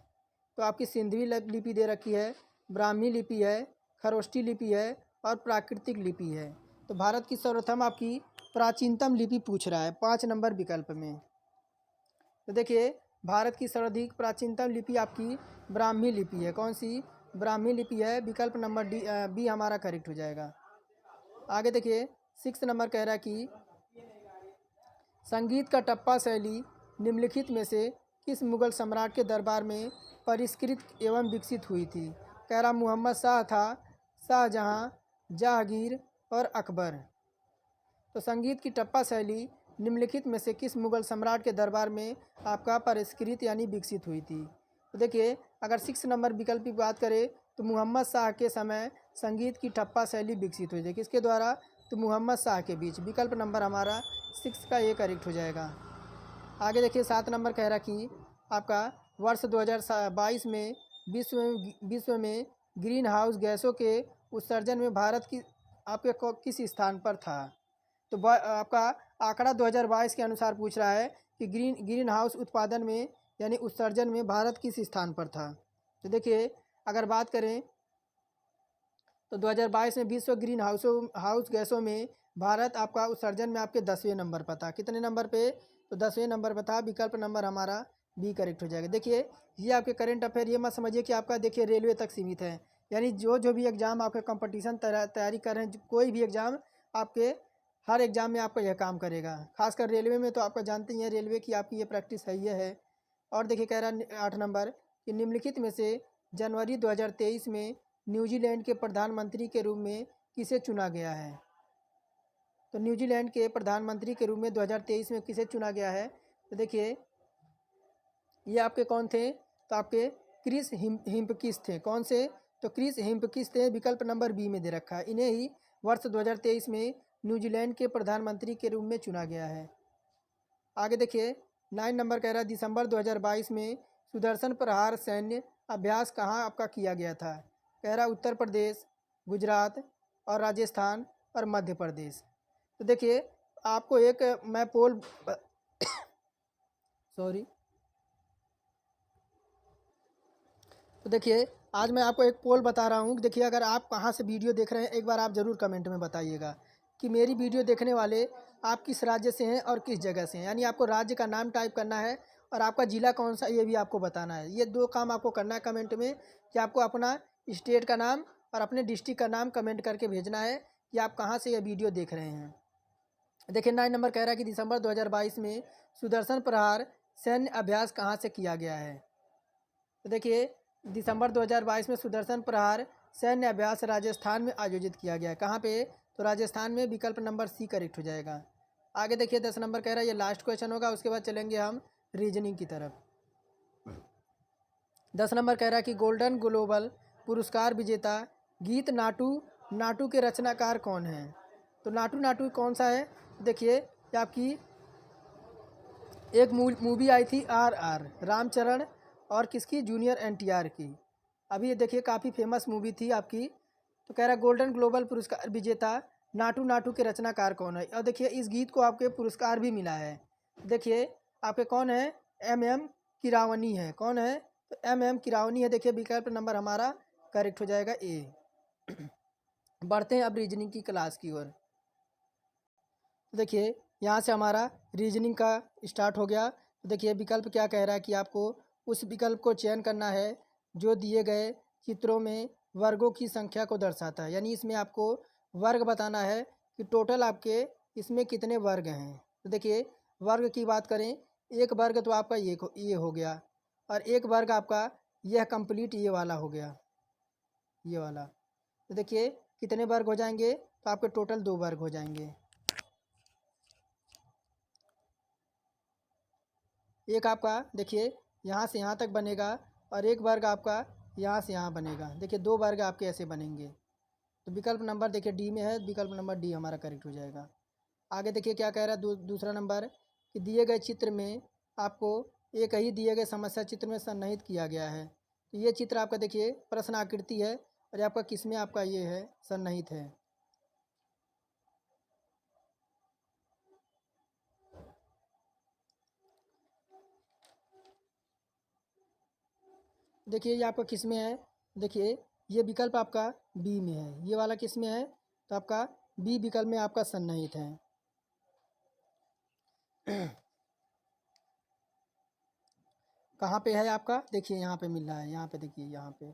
तो आपकी सिंधवी लिपि दे रखी है, ब्राह्मी लिपि है, खरोष्ठी लिपि है और प्राकृतिक लिपि है। तो भारत की सर्वप्रथम आपकी प्राचीनतम लिपि पूछ रहा है 5 नंबर विकल्प में। तो देखिए भारत की सर्वाधिक प्राचीनतम लिपि आपकी ब्राह्मी लिपि है। कौन सी, ब्राह्मी लिपि है। विकल्प नंबर बी हमारा करेक्ट हो जाएगा। आगे देखिए 6 नंबर कह रहा है कि संगीत का टप्पा शैली निम्नलिखित में से किस मुगल सम्राट के दरबार में परिष्कृत एवं विकसित हुई थी। कह रहा मोहम्मद शाह था, शाहजहाँ, जहांगीर और अकबर। तो संगीत की टप्पा शैली निम्नलिखित में से किस मुगल सम्राट के दरबार में आपका परिष्कृत यानी विकसित हुई थी। तो देखिए अगर 6 नंबर विकल्प की बात करें तो मोहम्मद शाह के समय संगीत की टप्पा शैली विकसित हुई थी। किसके द्वारा, तो मोहम्मद शाह के बीच। विकल्प नंबर हमारा 6 का ए करेक्ट हो जाएगा। आगे देखिए 7 नंबर कह रहा कि आपका वर्ष 2022 में विश्व में ग्रीन हाउस गैसों के उत्सर्जन में भारत की आपके किस स्थान पर था। तो आपका आंकड़ा 2022 के अनुसार पूछ रहा है कि ग्रीन हाउस उत्पादन में यानी उत्सर्जन में भारत किस स्थान पर था। तो देखिए अगर बात करें तो 2022 में विश्व ग्रीन हाउस गैसों में भारत आपका उत्सर्जन में आपके 10वें नंबर पर था। कितने नंबर पे, तो 10वें नंबर पर था। विकल्प नंबर हमारा बी करेक्ट हो जाएगा। देखिए ये आपके करंट अफेयर, ये मत समझिए कि आपका देखिए रेलवे तक सीमित है। यानी जो भी एग्ज़ाम आपके कंपटीशन तैयारी कर रहे हैं, कोई भी एग्ज़ाम आपके हर एग्ज़ाम में आपका यह काम करेगा। खासकर रेलवे में तो आपका जानते ही हैं रेलवे की आपकी ये प्रैक्टिस है ही है। और देखिए कह रहा है 8 नंबर कि निम्नलिखित में से जनवरी 2023 में न्यूजीलैंड के प्रधानमंत्री के रूप में किसे चुना गया है। तो न्यूजीलैंड के प्रधानमंत्री के रूप में 2023 में किसे चुना गया है। तो देखिए ये आपके कौन थे, तो आपके क्रिस हिम्पकिस थे। कौन से, तो क्रिस हिम्पकिस थे, विकल्प नंबर बी में दे रखा है। इन्हें ही वर्ष 2023 में न्यूजीलैंड के प्रधानमंत्री के रूप में चुना गया है। आगे देखिए 9 नंबर कह रहा है दिसंबर 2022 में सुदर्शन प्रहार सैन्य अभ्यास कहाँ आपका किया गया था। कह रहा उत्तर प्रदेश, गुजरात और राजस्थान और मध्य प्रदेश। तो देखिए आपको एक मैं पोल सॉरी तो देखिए आज मैं आपको एक पोल बता रहा हूँ। देखिए अगर आप कहाँ से वीडियो देख रहे हैं एक बार आप ज़रूर कमेंट में बताइएगा कि मेरी वीडियो देखने वाले आप किस राज्य से हैं और किस जगह से हैं। यानी आपको राज्य का नाम टाइप करना है और आपका ज़िला कौन सा ये भी आपको बताना है। ये 2 काम आपको करना है कमेंट में, कि आपको अपना स्टेट का नाम और अपने डिस्ट्रिक्ट का नाम कमेंट करके भेजना है कि आप कहाँ से ये वीडियो देख रहे हैं। देखिए 9 नंबर कह रहा है कि दिसंबर 2022 में सुदर्शन प्रहार सैन्य अभ्यास कहाँ से किया गया है। तो देखिए दिसंबर 2022 में सुदर्शन प्रहार सैन्य अभ्यास राजस्थान में आयोजित किया गया है। कहाँ पे, तो राजस्थान में, विकल्प नंबर सी करेक्ट हो जाएगा। आगे देखिए 10 नंबर कह रहा है ये लास्ट क्वेश्चन होगा, उसके बाद चलेंगे हम रीजनिंग की तरफ। 10 नंबर कह रहा है कि गोल्डन ग्लोबल पुरस्कार विजेता गीत नाटू नाटू के रचनाकार कौन हैं। तो नाटू नाटू कौन सा है, देखिए ये आपकी एक मूवी आई थी RR रामचरण और किसकी, जूनियर NTR की। अभी ये देखिए काफ़ी फेमस मूवी थी आपकी। तो कह रहा है गोल्डन ग्लोबल पुरस्कार विजेता नाटू नाटू के रचनाकार कौन है। और देखिए इस गीत को आपके पुरस्कार भी मिला है। देखिए आपके कौन है, MM किरावनी है। कौन है, तो MM किरावनी है। देखिए विकल्प नंबर हमारा करेक्ट हो जाएगा ए। बढ़ते हैं अब रीजनिंग की क्लास की ओर। देखिए यहाँ से हमारा रीजनिंग का स्टार्ट हो गया। तो देखिए विकल्प क्या कह रहा है कि आपको उस विकल्प को चयन करना है जो दिए गए चित्रों में वर्गों की संख्या को दर्शाता है। यानी इसमें आपको वर्ग बताना है कि टोटल आपके इसमें कितने वर्ग हैं। तो देखिए वर्ग की बात करें, एक वर्ग तो आपका ये हो गया और एक वर्ग आपका यह कंप्लीट ये वाला हो गया, ये वाला। तो देखिए कितने वर्ग हो जाएंगे, तो आपके टोटल 2 वर्ग हो जाएंगे। एक आपका देखिए यहाँ से यहाँ तक बनेगा और एक वर्ग आपका यहाँ से यहाँ बनेगा। देखिए 2 वर्ग आपके ऐसे बनेंगे। तो विकल्प नंबर देखिए डी में है, विकल्प नंबर डी हमारा करेक्ट हो जाएगा। आगे देखिए क्या कह रहा है दूसरा नंबर, कि दिए गए चित्र में आपको एक ही दिए गए समस्या चित्र में सन्निहित किया गया है। तो ये चित्र आपका देखिए प्रश्न आकृति है और आपका किस में आपका ये है, सन्निहित है। देखिए ये आपका किस में है, देखिए ये विकल्प आपका बी में है। ये वाला किस में है, तो आपका बी विकल्प में आपका सन्निहित है। कहाँ पे है आपका, देखिए यहाँ पे मिल रहा है, यहाँ पे देखिए, यहाँ पे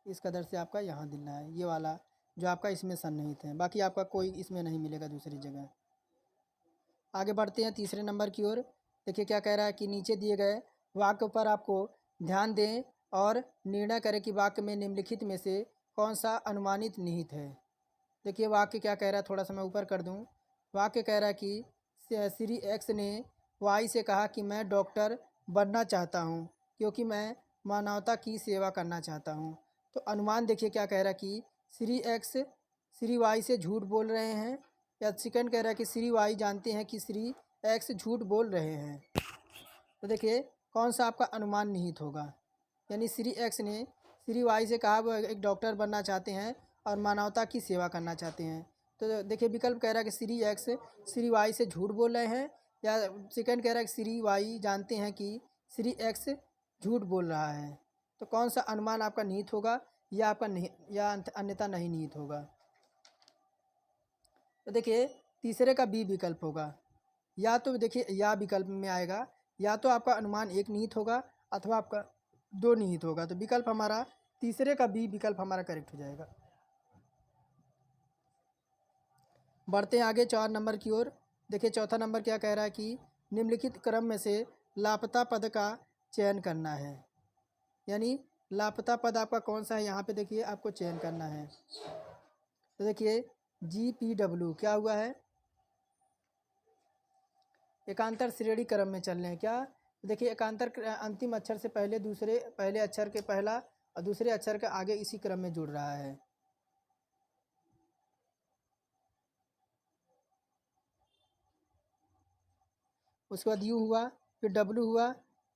इस कदर से आपका यहाँ दिल रहा है, ये वाला जो आपका इसमें सन्निहित है। बाकी आपका कोई इसमें नहीं मिलेगा दूसरी जगह। आगे बढ़ते हैं तीसरे नंबर की ओर। देखिए क्या कह रहा है कि नीचे दिए गए वाक्य पर आपको ध्यान दें और निर्णय करें कि वाक्य में निम्नलिखित में से कौन सा अनुमानित निहित है। देखिए वाक्य क्या कह रहा है, थोड़ा सा मैं ऊपर कर दूं। वाक्य कह रहा है कि श्री X ने Y से कहा कि मैं डॉक्टर बनना चाहता हूं क्योंकि मैं मानवता की सेवा करना चाहता हूं। तो अनुमान देखिए क्या कह रहा है कि श्री X श्री Y से झूठ बोल रहे हैं, या सेकंड कह रहा है कि श्री Y जानते हैं कि श्री X झूठ बोल रहे हैं। तो देखिए कौन सा आपका अनुमान निहित होगा। यानी श्री X ने श्री Y से कहा वो एक डॉक्टर बनना चाहते हैं और मानवता की सेवा करना चाहते हैं। तो देखिए विकल्प कह रहा है कि श्री X श्री Y से झूठ बोल रहे हैं, या सेकंड कह रहा है कि श्री Y जानते हैं कि श्री X झूठ बोल रहा है। तो कौन सा अनुमान आपका निहित होगा, या आपका नहीं, या अन्यथा नहीं निहित होगा। तो देखिए तीसरे का बी विकल्प होगा। या तो देखिए या विकल्प में आएगा, या तो आपका अनुमान एक निहित होगा अथवा आपका 2 निहित होगा। तो विकल्प हमारा तीसरे का बी विकल्प हमारा करेक्ट हो जाएगा। बढ़ते हैं आगे 4 नंबर की ओर। देखिए चौथा नंबर क्या कह रहा है कि निम्नलिखित क्रम में से लापता पद का चयन करना है। यानी लापता पद आपका कौन सा है, यहाँ पे देखिए आपको चयन करना है। तो देखिए GPW क्या हुआ है, एकांतर श्रेणी क्रम में चल रहे हैं क्या। तो देखिए एकांतर अंतिम अक्षर से पहले पहले अक्षर के पहला और दूसरे अक्षर के आगे इसी क्रम में जुड़ रहा है। उसके बाद U हुआ, फिर W हुआ,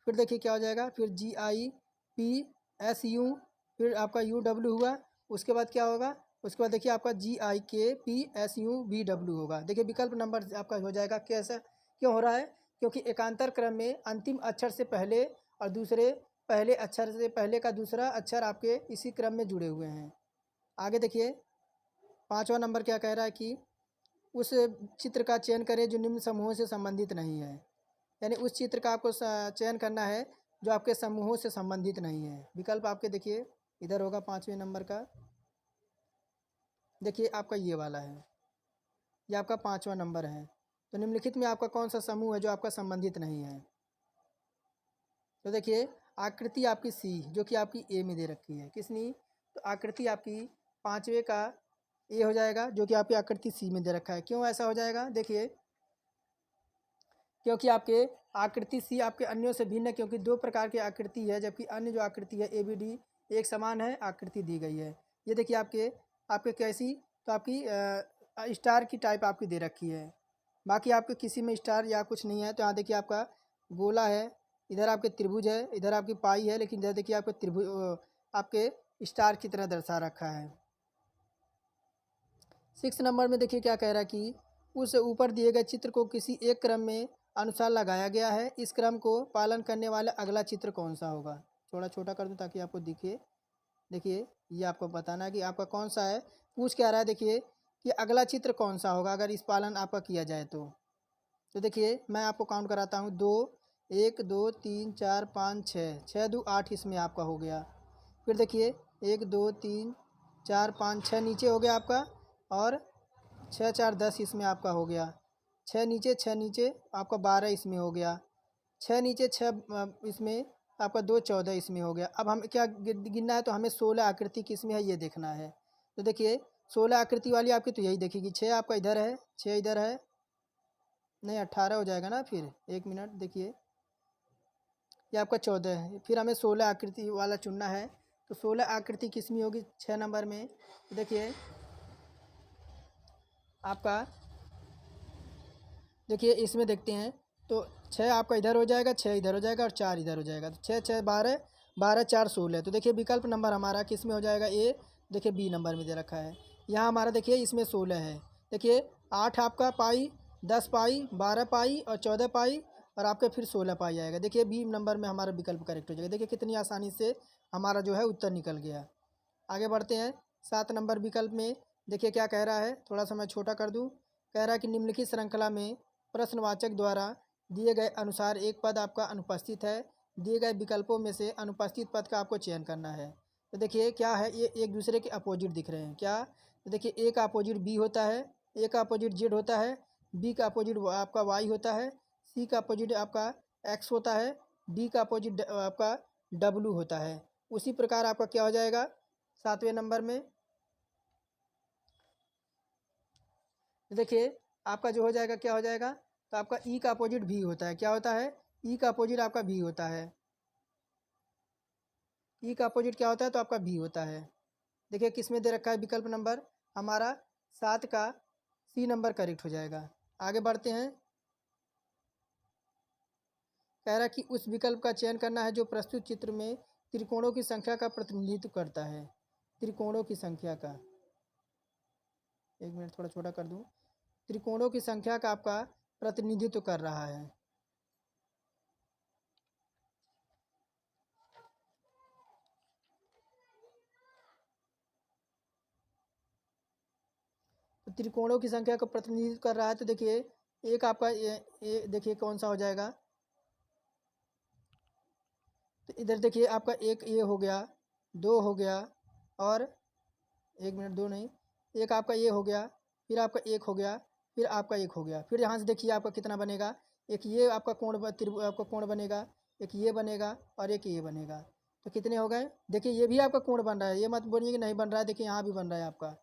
फिर देखिए क्या हो जाएगा, फिर GIPSU, फिर आपका UW हुआ। उसके बाद क्या होगा, उसके बाद देखिए आपका GIKPSUVW होगा। देखिए विकल्प नंबर आपका हो जाएगा। कैसा क्यों हो रहा है, क्योंकि एकांतर क्रम में अंतिम अक्षर से पहले और दूसरे पहले अक्षर से पहले का दूसरा अक्षर आपके इसी क्रम में जुड़े हुए हैं। आगे देखिए 5वां नंबर क्या कह रहा है कि उस चित्र का चयन करें जो निम्न समूहों से संबंधित नहीं है। यानी उस चित्र का आपको चयन करना है जो आपके समूहों से संबंधित नहीं है। विकल्प आपके देखिए इधर होगा 5वें नंबर का, देखिए आपका ये वाला है, ये आपका 5वां नंबर है। तो निम्नलिखित में आपका कौन सा समूह है जो आपका संबंधित नहीं है। तो देखिए आकृति आपकी सी जो कि आपकी ए में दे रखी है, किसनी, तो आकृति आपकी 5वें का ए हो जाएगा जो कि आपकी आकृति सी में दे रखा है। क्यों ऐसा हो जाएगा, देखिए क्योंकि आपके आकृति सी आपके अन्यों से भिन्न है, क्योंकि दो प्रकार की आकृति है, जबकि अन्य जो आकृति है ABD एक समान है आकृति दी गई है। ये देखिए आपके आपके कैसी, तो आपकी स्टार की टाइप आपकी दे रखी है, बाकी आपके किसी में स्टार या कुछ नहीं है। तो यहाँ देखिए आपका गोला है, इधर आपके त्रिभुज है, इधर आपकी पाई है, लेकिन इधर देखिए आपके त्रिभुज आपके स्टार की तरह दर्शा रखा है। 6 नंबर में देखिए क्या कह रहा है कि उस ऊपर दिए गए चित्र को किसी एक क्रम में अनुसार लगाया गया है, इस क्रम को पालन करने वाला अगला चित्र कौन सा होगा। थोड़ा छोटा कर दूं ताकि आपको दिखे। देखिए ये आपको बताना है कि आपका कौन सा है, पूछ क्या रहा है देखिए कि अगला चित्र कौन सा होगा अगर इस पालन आपका किया जाए तो देखिए मैं आपको काउंट कराता हूँ। 2 1 2 3 4 5 6 6 2 8 इसमें आपका हो गया। फिर देखिए 1 2 3 4 5 6 नीचे हो गया आपका, और 6 4 10 इसमें आपका हो गया। 6 नीचे आपका 12 इसमें हो गया। 6 नीचे 6 इसमें आपका 2 14 इसमें हो गया। अब हम क्या गिनना है, तो हमें 16 आकृति किस में है ये देखना है। तो देखिए 16 आकृति वाली आपकी तो यही देखिए 6 आपका इधर है, 6 इधर है, नहीं 18 हो जाएगा ना। फिर 1 मिनट देखिए ये आपका 14 है, फिर हमें 16 आकृति वाला चुनना है। तो 16 आकृति किस में होगी 6 नंबर में। तो देखिए आपका देखिए इसमें देखते हैं, तो 6 आपका इधर हो जाएगा, 6 इधर हो जाएगा और 4 इधर हो जाएगा। तो 6 6 12 12 4 16। तो देखिए विकल्प नंबर हमारा किस में हो जाएगा, ए देखिए बी नंबर में दे रखा है। यहाँ हमारा देखिए इसमें 16 है। देखिए 8 आपका पाई, 10 पाई, 12 पाई और 14 पाई, और आपके फिर 16 पाई आएगा। देखिए बी नंबर में हमारा विकल्प करेक्ट हो जाएगा। देखिए कितनी आसानी से हमारा जो है उत्तर निकल गया। आगे बढ़ते हैं 7 नंबर विकल्प में। देखिए क्या कह रहा है, थोड़ा सा मैं छोटा कर दूँ। कह रहा है कि निम्नलिखित श्रृंखला में प्रश्नवाचक द्वारा दिए गए अनुसार एक पद आपका अनुपस्थित है, दिए गए विकल्पों में से अनुपस्थित पद का आपको चयन करना है। तो देखिए क्या है, ये एक दूसरे के अपोजिट दिख रहे हैं क्या। तो देखिए ए का अपोजिट बी होता है, ए का अपोजिट जेड होता है, बी का अपोजिट आपका वाई होता है, सी का अपोजिट आपका एक्स होता है, डी का अपोजिट आपका डब्लू होता है। उसी प्रकार आपका क्या हो जाएगा 7वें नंबर में। देखिए आपका जो हो जाएगा क्या हो जाएगा, तो आपका ई का अपोजिट भी होता है, क्या होता है, ई का अपोजिट आपका भी होता है। ई का अपोजिट क्या होता है, तो आपका भी होता है। देखिए किस में दे रखा है विकल्प नंबर हमारा 7 का सी नंबर करेक्ट हो जाएगा। आगे बढ़ते हैं। कह रहा है कि उस विकल्प का चयन करना है जो प्रस्तुत चित्र में त्रिकोणों की संख्या का प्रतिनिधित्व करता है। त्रिकोणों की संख्या का, 1 मिनट थोड़ा छोटा कर दूं, त्रिकोणों की संख्या का आपका प्रतिनिधित्व कर रहा है। तो त्रिकोणों की संख्या का प्रतिनिधित्व कर रहा है। तो देखिए एक आपका ये देखिए कौन सा हो जाएगा, तो इधर देखिए आपका एक ये हो गया, 2 हो गया, और 1 मिनट 2 नहीं, एक आपका ये हो गया, फिर आपका एक हो गया, फिर आपका एक हो गया। फिर यहाँ से देखिए आपका कितना बनेगा, एक ये आपका आपका कोण बनेगा, एक ये बनेगा और एक ये बनेगा। तो कितने हो गए? देखिए ये भी आपका कोण बन रहा है, ये मत बोलिए कि नहीं बन रहा है। देखिए यहाँ भी बन रहा है आपका,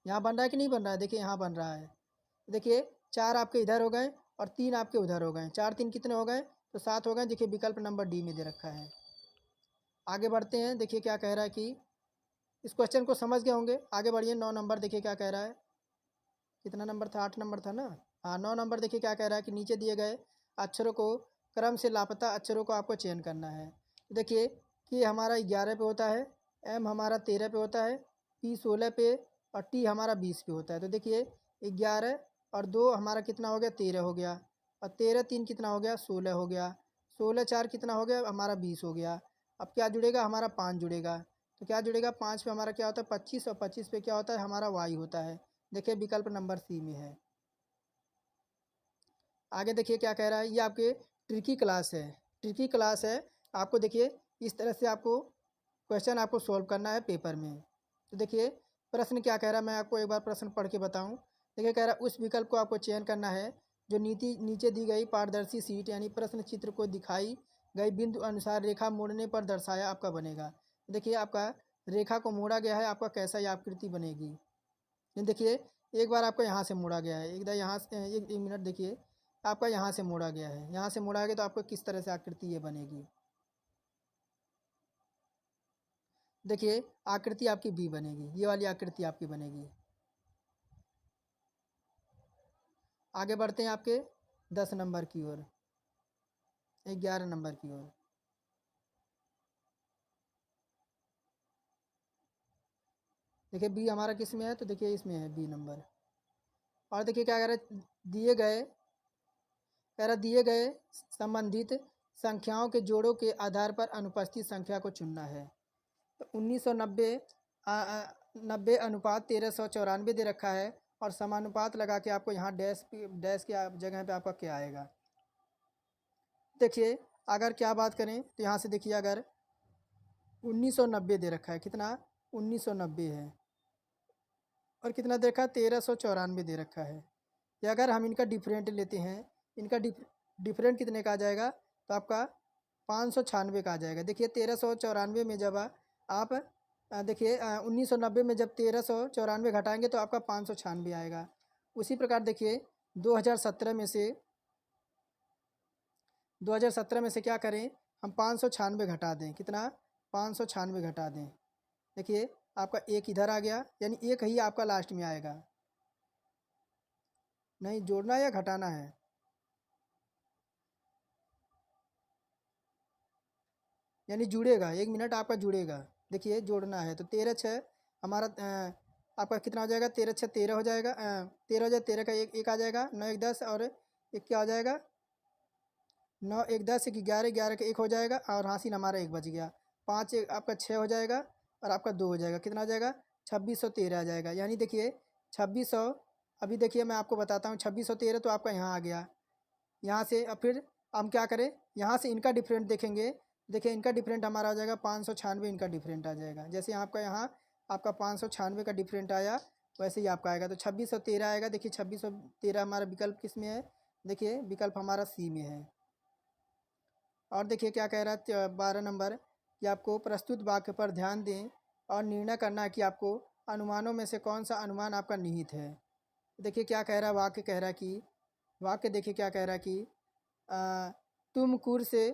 यहाँ बन रहा है कि नहीं बन रहा है? देखिए यहाँ बन रहा है। देखिए 4 आपके इधर हो गए और 3 आपके उधर हो गए। 4 3 कितने हो गए? तो 7 हो गए। देखिए विकल्प नंबर डी में दे रखा है। आगे बढ़ते हैं, देखिए क्या कह रहा है कि इस क्वेश्चन को समझ गए होंगे। आगे बढ़िए, 9 नंबर देखिए क्या कह रहा है। कितना नंबर था? 8 नंबर था ना। हाँ 9 नंबर देखिए क्या कह रहा है कि नीचे दिए गए अक्षरों को क्रम से लापता अक्षरों को आपको चयन करना है। तो देखिए कि हमारा 11 पे होता है, एम हमारा 13 पे होता है, पी 16 पे और टी हमारा 20 पे होता है। तो देखिए 11 और 2 हमारा कितना हो गया? 13 हो गया। और 13 3 कितना हो गया? 16 हो गया। 16 4 कितना हो गया? हमारा 20 हो गया। अब क्या जुड़ेगा? हमारा 5 जुड़ेगा। तो क्या जुड़ेगा? 5 पे हमारा क्या होता है? 25 और 25 पे क्या होता है? हमारा वाई होता है। देखिए विकल्प नंबर सी में है। आगे देखिए क्या कह रहा है, ये आपके ट्रिकी क्लास है। ट्रिकी क्लास है। आपको देखिए इस तरह से आपको क्वेश्चन आपको सॉल्व करना है पेपर में। तो देखिए प्रश्न क्या कह रहा है, मैं आपको एक बार प्रश्न पढ़ के बताऊं। देखिए कह रहा है उस विकल्प को आपको चयन करना है जो नीचे दी गई पारदर्शी सीट यानी प्रश्न चित्र को दिखाई गई बिंदु अनुसार रेखा मोड़ने पर दर्शाया आपका बनेगा। देखिए आपका रेखा को मोड़ा गया है, आपका कैसा ये आकृति बनेगी। ये देखिए एक बार आपको यहाँ से मोड़ा गया है, एकदम यहाँ से एक मिनट देखिए, आपका यहाँ से मोड़ा गया है, यहाँ से मोड़ा गया तो आपको किस तरह से आकृति ये बनेगी। देखिए आकृति आपकी बी बनेगी, ये वाली आकृति आपकी बनेगी। आगे बढ़ते हैं आपके 10 नंबर की ओर, 11 नंबर की ओर। देखिए बी हमारा किस में है? तो देखिए इसमें है बी नंबर। और देखिए क्या कह रहा है, दिए गए संबंधित संख्याओं के जोड़ों के आधार पर अनुपस्थित संख्या को चुनना है। तो 1990 90 अनुपात 1394 दे रखा है और समानुपात लगा के आपको यहाँ डैश के जगह पे आपका क्या आएगा। देखिए अगर क्या बात करें तो यहाँ से देखिए अगर 1990 दे रखा है, कितना? 1990 है। और कितना दे रखा है? 1394 दे रखा है। या अगर हम इनका डिफरेंट लेते हैं, इनका डिफरेंट कितने का आ जाएगा? तो आपका 596 का आ जाएगा। देखिए 1394 में जब आप देखिए 1990 में जब 1394 घटाएंगे तो आपका 596 आएगा। उसी प्रकार देखिए 2017 में से 2017 में से क्या करें हम? 596 घटा दें, कितना? 596 घटा दें। देखिए आपका एक इधर आ गया, यानी एक ही आपका लास्ट में आएगा। नहीं जोड़ना या घटाना है? यानी जुड़ेगा, एक मिनट आपका जुड़ेगा। देखिए जोड़ना है तो 13 6 हमारा आपका कितना हो जाएगा? 13 6 13 हो जाएगा। 13 हो जाए, 13 का एक आ जाएगा, 9 1 10 और एक क्या हो जाएगा? 9 1 10 एक 11, 11 का एक हो जाएगा और हासिल हमारा एक बच गया। 5 एक आपका 6 हो जाएगा और आपका 2 हो जाएगा, कितना हो जाएगा? 2613 आ जाएगा। यानी देखिए 2600, अभी देखिए मैं आपको बताता हूँ, 2613 तो आपका यहाँ आ गया। यहाँ से अब फिर हम क्या करें, यहाँ से इनका डिफरेंट देखेंगे। देखिए इनका डिफरेंट हमारा आ जाएगा 596, इनका डिफरेंट आ जाएगा। जैसे आपका यहाँ आपका 596 का डिफरेंट आया, वैसे ही आपका आएगा। तो 2613 आएगा। देखिए 2613 हमारा विकल्प किस में है? देखिए विकल्प हमारा सी में है। और देखिए क्या कह रहा है 12 नंबर कि आपको प्रस्तुत वाक्य पर ध्यान दें और निर्णय करना है कि आपको अनुमानों में से कौन सा अनुमान आपका निहित है। देखिए क्या कह रहा है, वाक्य कह रहा है कि वाक्य देखिए क्या कह रहा है कि तुमकुर से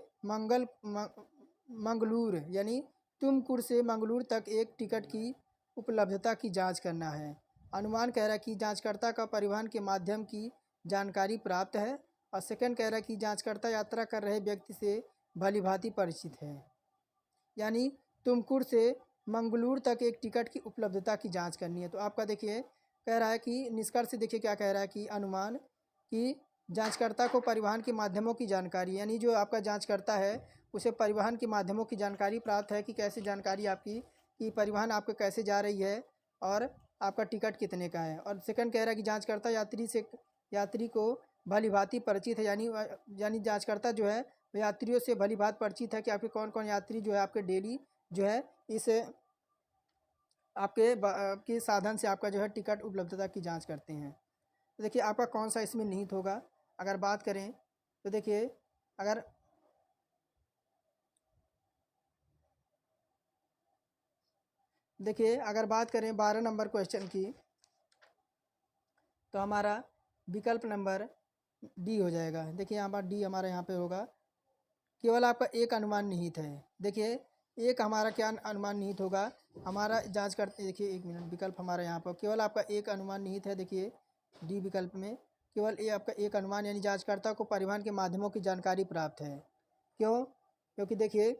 मंगलूर यानी तुमकुर से मंगलूर तक एक टिकट की उपलब्धता की जांच करना है। अनुमान कह रहा है कि जांचकर्ता का परिवहन के माध्यम की जानकारी प्राप्त है। और सेकंड कह रहा है कि जांचकर्ता यात्रा कर रहे व्यक्ति से भलीभांति परिचित है। यानी तुमकुर से मंगलूर तक एक टिकट की उपलब्धता की जांच करनी है। तो आपका देखिए कह रहा है कि निष्कर्ष देखिए क्या कह रहा है कि अनुमान कि जांचकर्ता को परिवहन के माध्यमों की जानकारी, यानी जो आपका जांचकर्ता है उसे परिवहन के माध्यमों की जानकारी प्राप्त है कि कैसे जानकारी आपकी कि परिवहन आपको कैसे जा रही है और आपका टिकट कितने का है। और सेकंड कह रहा है कि जांचकर्ता यात्री को भलीभांति परिचित है, यानी जांचकर्ता जो है वह यात्रियों से भलीभांति परिचित है कि आपके कौन कौन यात्री जो है आपके डेली जो है इस आपके साधन से आपका जो है टिकट उपलब्धता की जांच करते हैं। तो देखिए आपका कौन सा इसमें निहित होगा। अगर बात करें तो देखिए अगर देखिए अगर बात करें 12 नंबर क्वेश्चन की, तो हमारा विकल्प नंबर डी हो जाएगा। देखिए यहाँ पर डी हमारा यहाँ पे होगा। केवल आपका एक अनुमान निहित है। देखिए एक हमारा क्या अनुमान निहित होगा, हमारा जांच करते, देखिए एक मिनट, विकल्प हमारा यहाँ पर केवल आपका एक अनुमान निहित है। देखिए डी विकल्प में केवल ये आपका एक अनुमान, यानी जांचकर्ता को परिवहन के माध्यमों की जानकारी प्राप्त है। क्यों? क्योंकि देखिए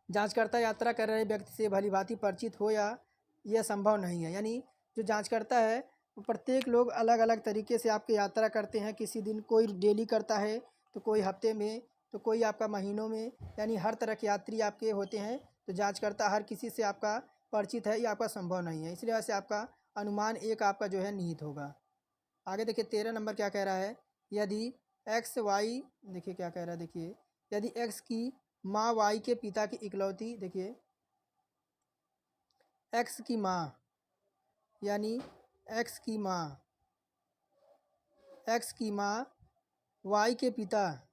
जांचकर्ता यात्रा कर रहे व्यक्ति से भलीभांति परिचित हो या यह संभव नहीं है। यानी जो जांचकर्ता है वो प्रत्येक लोग अलग अलग तरीके से आपकी यात्रा करते हैं। किसी दिन कोई डेली करता है, तो कोई हफ्ते में, तो कोई आपका महीनों में, यानी हर तरह के यात्री आपके होते हैं। तो जांचकर्ता हर किसी से आपका परिचित है, ये आपका संभव नहीं है। इसलिए वजह से आपका अनुमान एक आपका जो है निहित होगा। आगे देखिए 13 नंबर क्या कह रहा है, यदि एक्स वाई, देखिए क्या कह रहा है, देखिए यदि एक्स की माँ वाई के पिता की इकलौती, देखिए एक्स की माँ, यानी एक्स की माँ, एक्स की माँ वाई के पिता,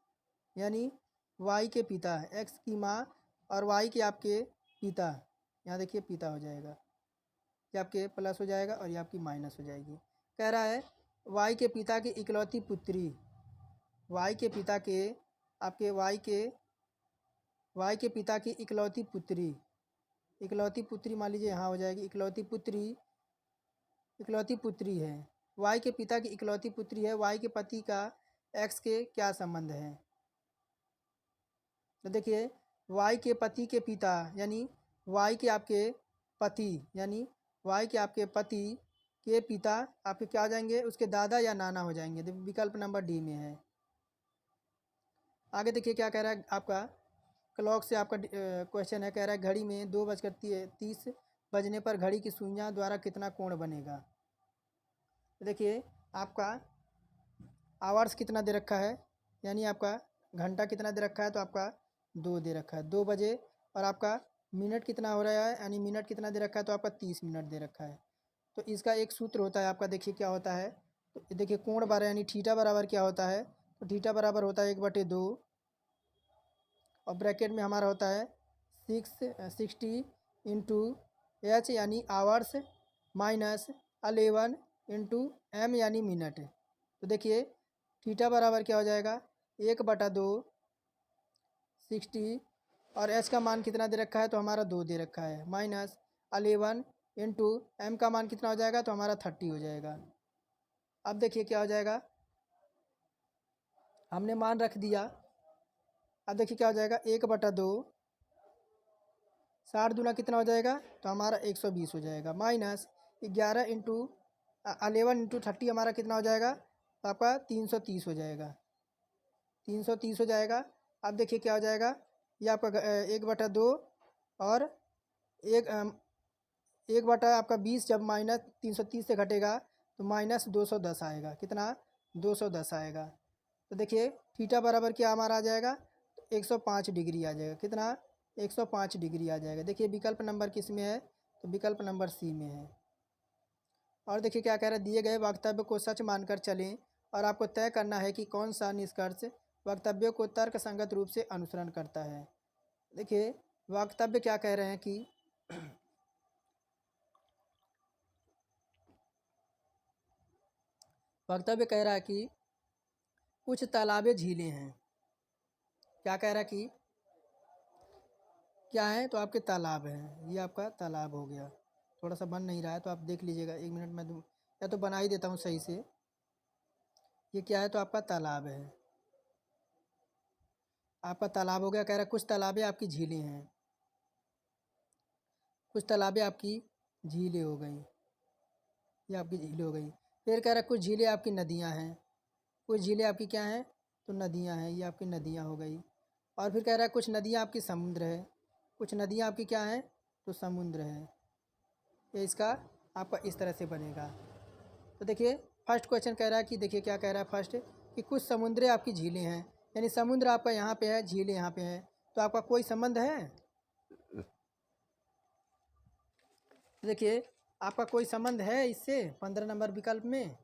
यानी वाई के पिता, एक्स की माँ और वाई के आपके पिता, यहाँ देखिए पिता हो जाएगा, ये आपके प्लस हो जाएगा और ये आपकी माइनस हो जाएगी। कह रहा है वाई के पिता की इकलौती पुत्री, वाई के पिता के आपके वाई के पिता की इकलौती पुत्री मान लीजिए यहाँ हो जाएगी, इकलौती पुत्री है। वाई के पिता की इकलौती पुत्री है। वाई के पति का एक्स के क्या संबंध है? तो देखिए वाई के पति के पिता, यानी वाई के आपके पति, यानी वाई के आपके पति के पिता आपके क्या हो जाएंगे, उसके दादा या नाना हो जाएंगे। विकल्प नंबर डी में है। आगे देखिए क्या कह रहा है, आपका क्लॉक से आपका क्वेश्चन है। कह रहा है घड़ी में 2:30 बजने पर घड़ी की सुइयां द्वारा कितना कोण बनेगा। तो देखिए आपका आवर्स कितना दे रखा है, यानी आपका घंटा कितना दे रखा है, तो आपका 2 दे रखा है, 2 बजे। और आपका मिनट कितना हो रहा है, यानी मिनट कितना दे रखा है, तो आपका 30 मिनट दे रखा है। तो इसका एक सूत्र होता है आपका, देखिए क्या होता है। तो देखिए कोण बराबर, यानी थीटा बराबर क्या होता है, तो थीटा बराबर होता है 1/2 और ब्रैकेट में हमारा होता है 60 इंटू एच यानी आवर्स माइनस 11 इंटू एम यानी मिनट। तो देखिए थीटा बराबर क्या हो जाएगा, 1/2 60 और एच का मान कितना दे रखा है, तो हमारा 2 दे रखा है, माइनस 11 इंटू एम का मान कितना हो जाएगा, तो हमारा 30 हो जाएगा। अब देखिए क्या हो जाएगा, हमने मान रख दिया। अब देखिए क्या हो जाएगा, 1/2 60 दूना कितना हो जाएगा, तो हमारा 120 हो जाएगा, माइनस 11 इंटू 11 इंटू 30 हमारा कितना हो जाएगा, तो आपका 330 हो जाएगा, 330 हो जाएगा। अब देखिए क्या हो जाएगा, ये आपका 1/2 और एक बटा आपका 20 जब माइनस 330 से घटेगा तो माइनस 210 आएगा। कितना, 210 आएगा। तो देखिए थीटा बराबर क्या हमारा आ जाएगा, 105 डिग्री आ जाएगा। कितना, 105 डिग्री आ जाएगा। देखिए विकल्प नंबर किस में है, तो विकल्प नंबर सी में है। और देखिए क्या कह रहा है, दिए गए वक्तव्य को सच मानकर चलें और आपको तय करना है कि कौन सा निष्कर्ष वक्तव्य को तर्क संगत रूप से अनुसरण करता है। देखिए वक्तव्य क्या कह रहे हैं कि वक्तव्य कह रहा है कि कुछ तालाबें झीलें हैं। क्या कह रहा है कि क्या है, तो आपके तालाब हैं। ये आपका तालाब हो गया। थोड़ा सा बन नहीं रहा है तो आप देख लीजिएगा, 1 मिनट में या तो बना ही देता हूँ सही से। ये क्या है, तो आपका तालाब है, आपका तालाब हो गया। कह रहा है कुछ तालाबें आपकी झीलें हैं, कुछ तालाबें आपकी झीलें हो गई, ये आपकी झीलें हो गई। फिर कह रहा है कुछ झीलें आपकी नदियाँ हैं, कुछ झीलें आपकी क्या हैं, तो नदियाँ हैं, ये आपकी नदियाँ हो गई। और फिर कह रहा है कुछ नदियाँ आपकी समुद्र है, कुछ नदियाँ आपकी क्या हैं, तो समुद्र है। ये इसका आपका इस तरह से बनेगा। तो देखिए फर्स्ट क्वेश्चन कह रहा है कि देखिए क्या कह रहा है फर्स्ट, कि कुछ समुद्रें आपकी झीलें हैं, यानी समुद्र आपका यहाँ पे है, झीलें यहाँ पे हैं, तो आपका कोई संबंध है। देखिए आपका कोई संबंध है इससे 15 नंबर विकल्प में।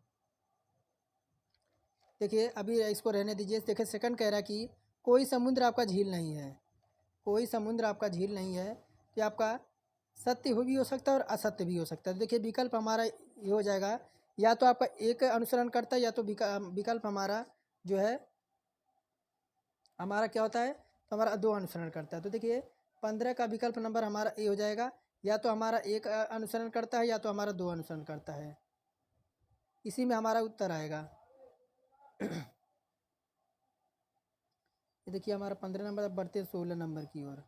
देखिए अभी इसको रहने दीजिए। देखिए सेकंड कह रहा है कि कोई समुद्र आपका झील नहीं है, कोई समुद्र आपका झील नहीं है, कि आपका सत्य हो भी हो सकता है और असत्य भी हो सकता है। देखिए विकल्प हमारा ये हो जाएगा, या तो आपका एक अनुसरण करता है, या तो विकल्प हमारा जो है हमारा क्या होता है, तो हमारा दो अनुसरण करता है। तो देखिए 15 का विकल्प नंबर हमारा ए हो जाएगा, या तो हमारा एक अनुसरण करता है, या तो हमारा दो अनुसरण करता है। इसी में हमारा उत्तर आएगा। ये देखिए हमारा 15 नंबर, अब बढ़ते 16 नंबर की ओर।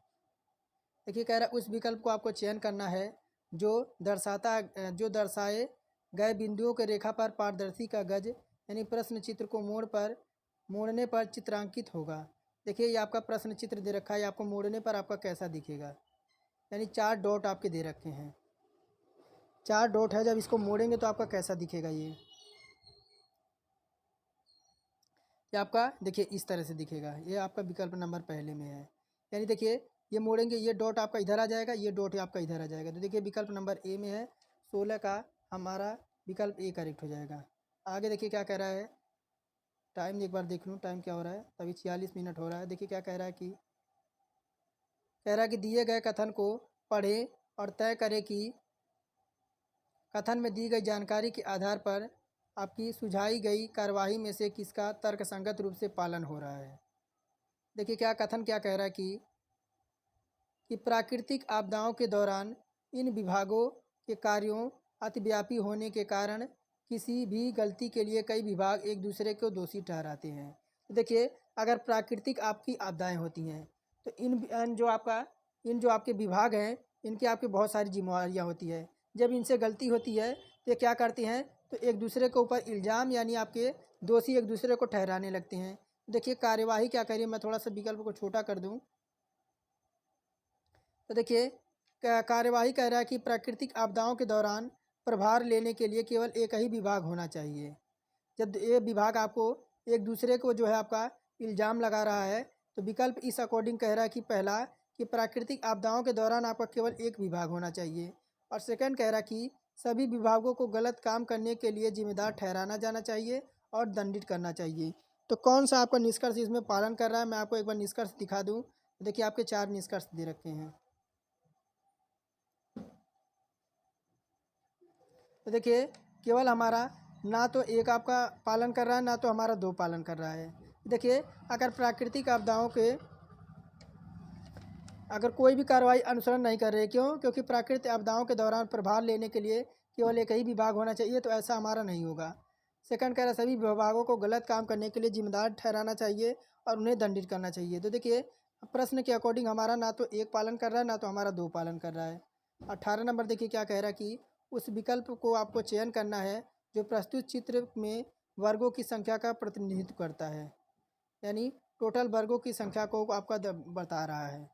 देखिए कह रहा है उस विकल्प को आपको चयन करना है जो जो दर्शाए गए बिंदुओं के रेखा पर पारदर्शी का गज यानी प्रश्न चित्र को मोड़ने पर चित्रांकित होगा। देखिए ये आपका प्रश्न चित्र दे रखा है, आपको मोड़ने पर आपका कैसा दिखेगा, यानी 4 डॉट आपके दे रखे हैं। 4 डॉट है, जब इसको मोड़ेंगे तो आपका कैसा दिखेगा ये आपका देखिए इस तरह से दिखेगा। ये आपका विकल्प नंबर पहले में है, यानी देखिए ये मोड़ेंगे, ये डॉट आपका इधर आ जाएगा, ये डॉट आपका इधर आ जाएगा। तो देखिए विकल्प नंबर ए में है, 16 का हमारा विकल्प ए करेक्ट हो जाएगा। आगे देखिए क्या कह रहा है, टाइम एक बार देख लूँ टाइम क्या हो रहा है, अभी 46 मिनट हो रहा है। देखिए क्या कह रहा है कि दिए गए कथन को पढ़ें और तय करें कि कथन में दी गई जानकारी के आधार पर आपकी सुझाई गई कार्यवाही में से किसका तर्कसंगत रूप से पालन हो रहा है। देखिए क्या कथन क्या कह रहा है कि प्राकृतिक आपदाओं के दौरान इन विभागों के कार्यों अतिव्यापी होने के कारण किसी भी गलती के लिए कई विभाग एक दूसरे को दोषी ठहराते हैं। तो देखिए अगर प्राकृतिक आपकी आपदाएं होती हैं तो इन जो आपके विभाग हैं, इनकी आपकी बहुत सारी जिम्मेवारियां होती है। जब इनसे गलती होती है तो ये क्या करते हैं, तो एक दूसरे के ऊपर इल्ज़ाम यानी आपके दोषी एक दूसरे को ठहराने लगते हैं। देखिए कार्यवाही क्या करिए, मैं थोड़ा सा विकल्प को छोटा कर दूँ। तो देखिए कार्यवाही कह रहा है कि प्राकृतिक आपदाओं के दौरान प्रभार लेने के लिए केवल एक ही विभाग होना चाहिए। जब ये विभाग आपको एक दूसरे को जो है आपका इल्ज़ाम लगा रहा है, तो विकल्प इस अकॉर्डिंग कह रहा है कि पहला कि प्राकृतिक आपदाओं के दौरान आपका केवल एक विभाग होना चाहिए, और सेकंड कह रहा है कि सभी विभागों को गलत काम करने के लिए जिम्मेदार ठहराना जाना चाहिए और दंडित करना चाहिए। तो कौन सा आपका निष्कर्ष इसमें पालन कर रहा है, मैं आपको एक बार निष्कर्ष दिखा दूँ। देखिए आपके 4 निष्कर्ष दे रखे हैं। तो देखिए केवल हमारा ना तो एक आपका पालन कर रहा है, ना तो हमारा दो पालन कर रहा है। देखिए अगर प्राकृतिक आपदाओं के अगर कोई भी कार्रवाई अनुसरण नहीं कर रहे, क्यों, क्योंकि प्राकृतिक आपदाओं के दौरान प्रभार लेने के लिए केवल एक ही विभाग होना चाहिए, तो ऐसा हमारा नहीं होगा। सेकंड कह रहा है सभी विभागों को गलत काम करने के लिए जिम्मेदार ठहराना चाहिए और उन्हें दंडित करना चाहिए। तो देखिए प्रश्न के अकॉर्डिंग हमारा ना तो एक पालन कर रहा है, ना तो हमारा दो पालन कर रहा है। 18 नंबर देखिए क्या कह रहा है कि उस विकल्प को आपको चयन करना है जो प्रस्तुत चित्र में वर्गों की संख्या का प्रतिनिधित्व करता है, यानी टोटल वर्गों की संख्या को आपका बता रहा है।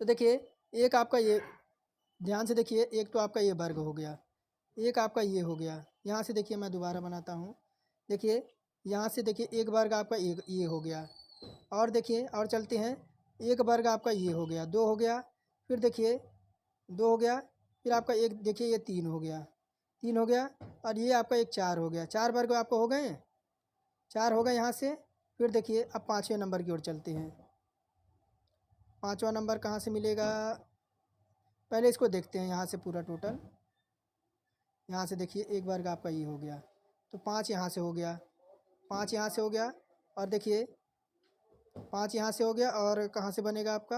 तो देखिए एक आपका ये ध्यान से देखिए, एक तो आपका ये वर्ग हो गया, एक आपका ये हो गया। यहाँ से देखिए मैं दोबारा बनाता हूँ। देखिए यहाँ से देखिए एक वर्ग आपका एक ये हो गया, और देखिए और चलते हैं, एक वर्ग आपका ये हो गया, दो हो गया, फिर देखिए दो हो गया, फिर आपका एक देखिए ये तीन हो गया, तीन हो गया, और ये आपका एक चार हो गया। चार वर्ग आपको हो गए, चार हो गए यहाँ से। फिर देखिए अब 5वें नंबर की ओर चलते हैं। 5वां नंबर कहाँ से मिलेगा, पहले इसको देखते हैं यहाँ से पूरा टोटल। यहाँ से देखिए एक वर्ग आपका ये हो गया, तो 5 यहाँ से हो गया, 5 यहाँ से हो गया, और देखिए 5 यहाँ से हो गया, और कहाँ से बनेगा आपका,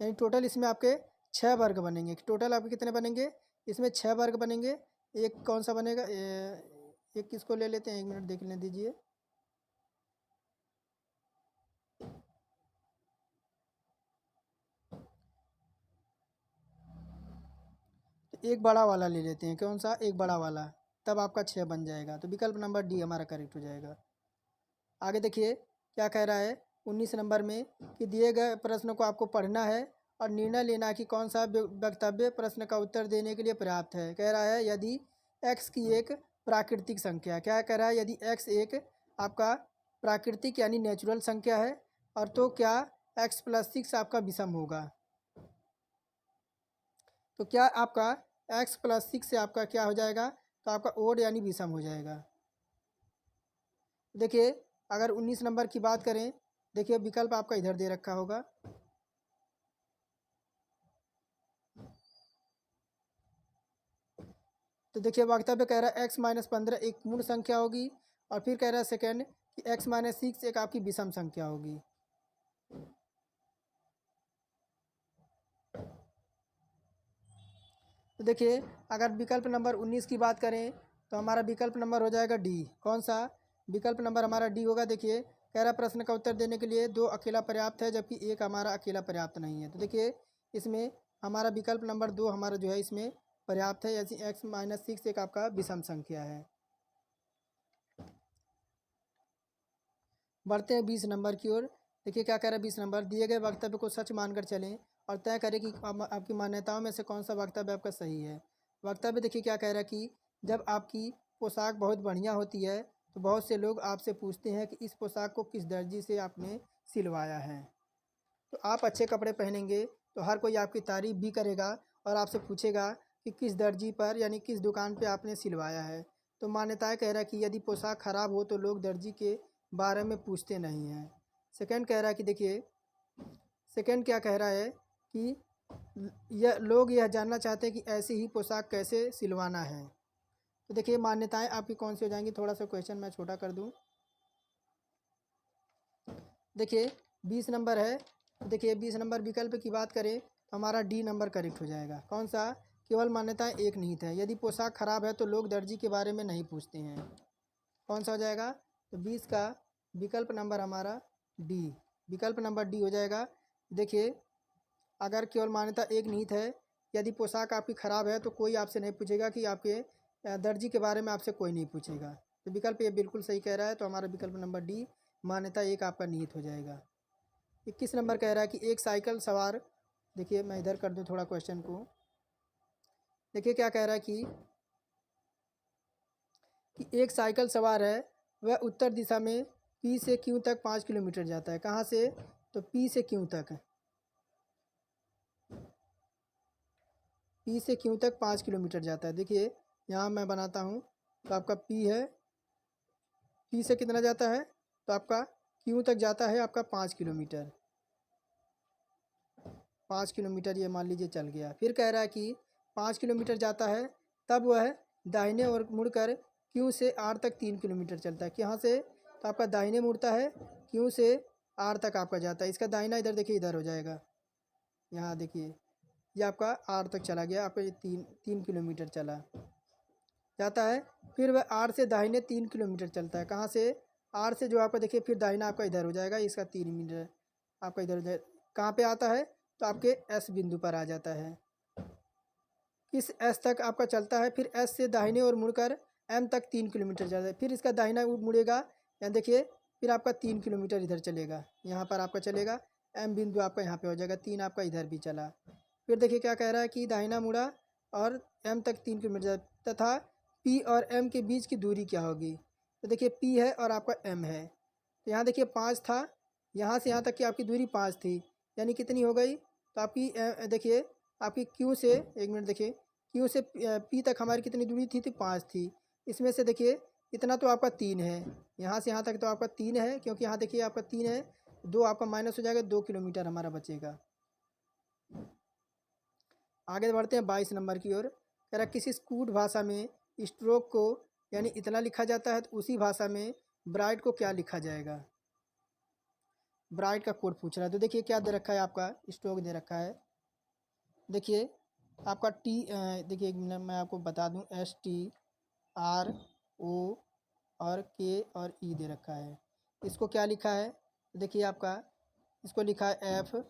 यानी टोटल इसमें आपके 6 वर्ग बनेंगे। टोटल आपके कितने बनेंगे, इसमें 6 वर्ग बनेंगे। एक कौन सा बनेगा, एक किसको ले लेते हैं, 1 मिनट देख लें दीजिए। तो एक बड़ा वाला ले लेते हैं, कौन सा, एक बड़ा वाला, तब आपका 6 बन जाएगा। तो विकल्प नंबर डी हमारा करेक्ट हो जाएगा। आगे देखिए क्या कह रहा है 19 नंबर में कि दिए गए प्रश्न को आपको पढ़ना है और निर्णय लेना कि कौन सा वक्तव्य प्रश्न का उत्तर देने के लिए पर्याप्त है। कह रहा है यदि x की एक प्राकृतिक संख्या, क्या कह रहा है, यदि x एक आपका प्राकृतिक यानी नेचुरल संख्या है, और तो क्या x+6 आपका विषम होगा। तो क्या आपका x+6 से आपका क्या हो जाएगा, तो आपका ओड यानी विषम हो जाएगा। देखिए अगर 19 नंबर की बात करें, देखिए विकल्प आपका इधर दे रखा होगा। तो देखिए वक्तव्य कह रहा है x-15 एक पूर्ण संख्या होगी, और फिर कह रहा है सेकेंड कि x-6 एक आपकी विषम संख्या होगी। तो देखिए अगर विकल्प नंबर 19 की बात करें तो हमारा विकल्प नंबर हो जाएगा डी। कौन सा विकल्प नंबर हमारा डी होगा? देखिए कह रहा प्रश्न का उत्तर देने के लिए 2 अकेला पर्याप्त है, जबकि एक हमारा अकेला पर्याप्त नहीं है। तो देखिए इसमें हमारा विकल्प नंबर 2 हमारा जो है इसमें पर्याप्त है, यानी x-6 एक आपका विषम संख्या है। बढ़ते हैं 20 नंबर की ओर। देखिए क्या कह रहा है 20 नंबर, दिए गए वक्तव्य को सच मानकर चलें और तय करें कि आपकी मान्यताओं में से कौन सा वक्तव्य आपका सही है। वक्तव्य देखिए क्या कह रहा है कि जब आपकी पोशाक बहुत बढ़िया होती है तो बहुत से लोग आपसे पूछते हैं कि इस पोशाक को किस दर्जी से आपने सिलवाया है। तो आप अच्छे कपड़े पहनेंगे तो हर कोई आपकी तारीफ़ भी करेगा और आपसे पूछेगा कि किस दर्जी पर यानी किस दुकान पे आपने सिलवाया है। तो मान्यताएं कह रहा है कि यदि पोशाक ख़राब हो तो लोग दर्जी के बारे में पूछते नहीं हैं। सेकंड कह रहा है कि देखिए सेकंड क्या कह रहा है कि यह जानना चाहते हैं कि ऐसी ही पोशाक कैसे सिलवाना है। तो देखिए मान्यताएं आपकी कौन सी हो जाएंगी, थोड़ा सा क्वेश्चन मैं छोटा कर दूं। देखिए 20 नंबर है, देखिए 20 नंबर विकल्प की बात करें तो हमारा डी नंबर करेक्ट हो जाएगा। कौन सा? केवल मान्यताएं एक निहित है, यदि पोशाक खराब है तो लोग दर्जी के बारे में नहीं पूछते हैं। कौन सा हो जाएगा? तो 20 का विकल्प नंबर हमारा डी, विकल्प नंबर डी हो जाएगा। देखिए अगर केवल मान्यता एक निहित है, यदि पोशाक आपकी ख़राब है तो कोई आपसे नहीं पूछेगा कि आपके दर्जी के बारे में आपसे कोई नहीं पूछेगा। तो विकल्प ये बिल्कुल सही कह रहा है, तो हमारा विकल्प नंबर डी मान्यता एक आपका निहित हो जाएगा। 21 नंबर कह रहा है कि एक साइकिल सवार, देखिए मैं इधर कर दूं थोड़ा क्वेश्चन को। देखिए क्या कह रहा है कि एक साइकिल सवार है, वह उत्तर दिशा में पी से क्यू तक 5 किलोमीटर जाता है। कहाँ से? तो पी से क्यू तक, पी से क्यू तक 5 किलोमीटर जाता है। देखिए यहाँ मैं बनाता हूँ, तो आपका पी है, पी से कितना जाता है तो आपका क्यू तक जाता है आपका 5 किलोमीटर, 5 किलोमीटर ये मान लीजिए चल गया। फिर कह रहा है कि 5 किलोमीटर जाता है, तब वह दाहिने ओर मुड़कर क्यू से आर तक 3 किलोमीटर चलता है। यहाँ से तो आपका दाहिने मुड़ता है, क्यू से आर तक आपका जाता है। इसका दाहिना इधर देखिए इधर हो जाएगा, यहाँ देखिए ये आपका आर तक चला गया, आपका ये 3 किलोमीटर चला जाता है। फिर वह आर से दाहिने 3 किलोमीटर चलता है। कहाँ से? आर से जो आपका देखिए फिर दाहिना आपका इधर हो जाएगा, इसका 3 मीटर आपका इधर उधर कहाँ पे आता है तो आपके एस बिंदु पर आ जाता है। किस एस तक आपका चलता है, फिर एस से दाहिने ओर मुड़कर एम तक 3 किलोमीटर जाता है। फिर इसका दाहिना मुड़ेगा, यहाँ देखिए फिर आपका 3 किलोमीटर इधर चलेगा, यहाँ पर आपका चलेगा, एम बिंदु आपका यहाँ पे हो जाएगा, 3 आपका इधर भी चला। फिर देखिए क्या कह रहा है कि दाहिना मुड़ा और एम तक 3 किलोमीटर तथा पी और एम के बीच की दूरी क्या होगी। तो देखिए पी है और आपका एम है, तो यहाँ देखिए 5 था, यहाँ से यहाँ तक की आपकी दूरी 5 थी, यानी कितनी हो गई तो आपकी देखिए आपकी क्यू से, एक मिनट देखिए, क्यू से पी तक हमारी कितनी दूरी थी 5 थी। इसमें से देखिए इतना तो आपका 3 है, यहाँ से यहाँ तक तो आपका 3 है, क्योंकि यहाँ देखिए आपका 3 है, 2 आपका माइनस हो जाएगा, 2 किलोमीटर हमारा बचेगा। आगे बढ़ते हैं 22 नंबर की ओर। कह रहा किसी स्कूट भाषा में स्ट्रोक को यानी इतना लिखा जाता है, तो उसी भाषा में ब्राइट को क्या लिखा जाएगा। ब्राइट का कोड पूछ रहा है। तो देखिए क्या दे रखा है, आपका स्ट्रोक दे रखा है। देखिए आपका टी, देखिए एक मिनट मैं आपको बता दूं, STRO और K और E दे रखा है। इसको क्या लिखा है? देखिए आपका इसको लिखा है FLPSU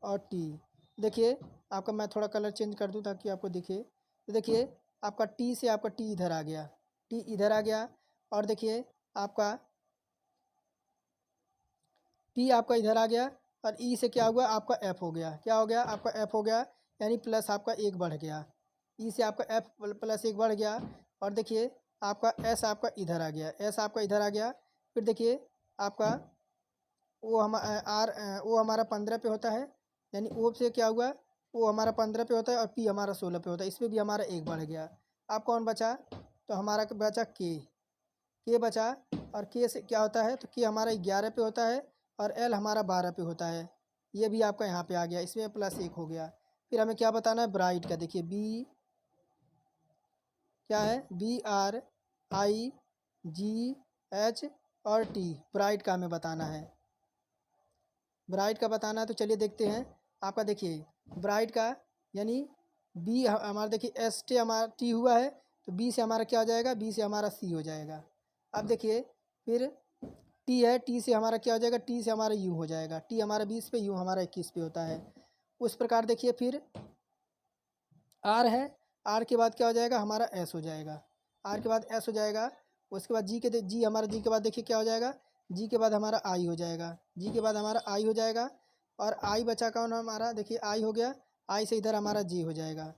और T। देखिए आपका मैं थोड़ा कलर चेंज कर दूं ताकि आपको दिखे। तो देखिए आपका टी से आपका टी इधर आ गया, टी इधर आ गया, और देखिए आपका टी आपका इधर आ गया, और ई से क्या हुआ आपका एफ हो गया। क्या हो गया? आपका एफ हो गया, यानी प्लस आपका 1 बढ़ गया। ई से आपका एफ प्लस 1 बढ़ गया, और देखिए आपका एस आपका इधर आ गया, एस आपका इधर आ गया। फिर देखिए आपका वो हम आर वो हमारा 15 पे होता है, यानी ओ से क्या हुआ ओ हमारा 15 पे होता है और पी हमारा 16 पे होता है, इसमें भी हमारा एक बढ़ गया। अब कौन बचा? तो हमारा बचा के बचा। और के से क्या होता है? तो के हमारा 11 पे होता है और एल हमारा 12 पे होता है। ये भी आपका यहाँ पे आ गया, इसमें प्लस एक हो गया। फिर हमें क्या बताना है? ब्राइट का। देखिए बी क्या है? BRIGH और टी, ब्राइट का हमें बताना है। ब्राइट का बताना है तो चलिए देखते हैं। आपका देखिए ब्राइट का यानी बी हमारा देखिए एस टी हमारा टी हुआ है, तो बी से हमारा क्या हो जाएगा? बी से हमारा सी हो जाएगा। अब देखिए फिर टी है, टी से हमारा क्या हो जाएगा? टी से हमारा यू हो जाएगा। टी हमारा 20 पे, यू हमारा 21 पे होता है। उस प्रकार देखिए फिर आर है, आर के बाद क्या हो जाएगा? हमारा एस हो जाएगा। आर के बाद एस हो जाएगा। उसके बाद जी हमारा जी के बाद देखिए क्या हो जाएगा? जी के बाद हमारा आई हो जाएगा। जी के बाद हमारा आई हो जाएगा। और आई बचा कौन हमारा? देखिए आई हो गया। आई से इधर हमारा जी हो जाएगा।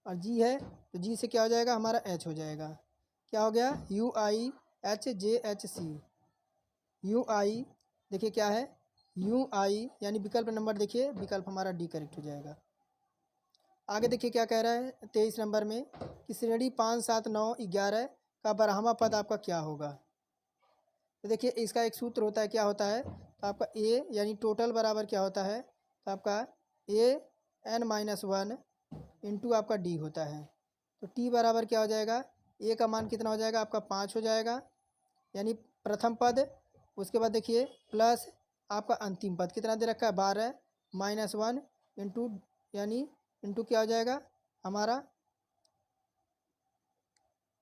और जी है तो जी से क्या हो जाएगा? हमारा एच हो जाएगा। क्या हो गया? UIHJHC। UI देखिए क्या है? UI यानी विकल्प नंबर देखिए, विकल्प हमारा डी करेक्ट हो जाएगा। आगे देखिए क्या कह रहा है 23 नंबर में कि श्रेणी 5, 7, 9, 11 का बारहवां पद आपका क्या होगा? तो देखिए इसका एक सूत्र होता है, क्या होता है? तो आपका ए यानी टोटल बराबर क्या होता है? तो आपका AN-1 इंटू आपका डी होता है। तो टी बराबर क्या हो जाएगा? ए का मान कितना हो जाएगा? आपका 5 हो जाएगा, यानी प्रथम पद। उसके बाद देखिए प्लस आपका अंतिम पद कितना दे रखा है? 12-1 इंटू यानी इंटू क्या हो जाएगा? हमारा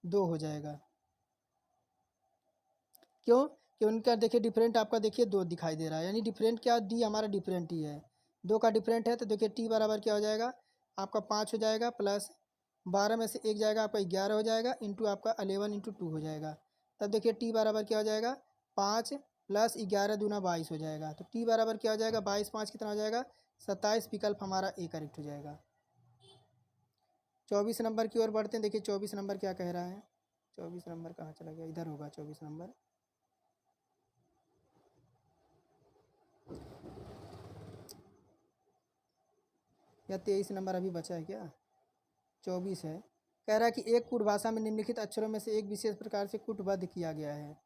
2 हो जाएगा। क्यों? कि उनका देखिए डिफरेंट आपका देखिए 2 दिखाई दे रहा है, यानी डिफरेंट क्या? डी हमारा डिफरेंट ही है, 2 का डिफरेंट है। तो देखिए टी बराबर क्या हो जाएगा? आपका 5 हो जाएगा, प्लस 12 में से एक जाएगा आपका 11 हो जाएगा, इंटू आपका 11 इंटू 2 हो जाएगा। तब देखिए टी बराबर क्या हो जाएगा? 5 प्लस 11 दूना 22 हो जाएगा। तो टी बराबर क्या हो जाएगा? 22 5 कितना हो जाएगा? 27। विकल्प हमारा ए करेक्ट हो जाएगा। 24 नंबर की ओर बढ़ते हैं। देखिए 24 नंबर क्या कह रहा है? 24 नंबर कहाँ चला गया? इधर होगा 24 नंबर। या 23 नंबर अभी बचा है क्या? 24 है। कह रहा है कि एक कूट भाषा में निम्नलिखित अक्षरों में से एक विशेष प्रकार से कूटबद्ध किया गया है।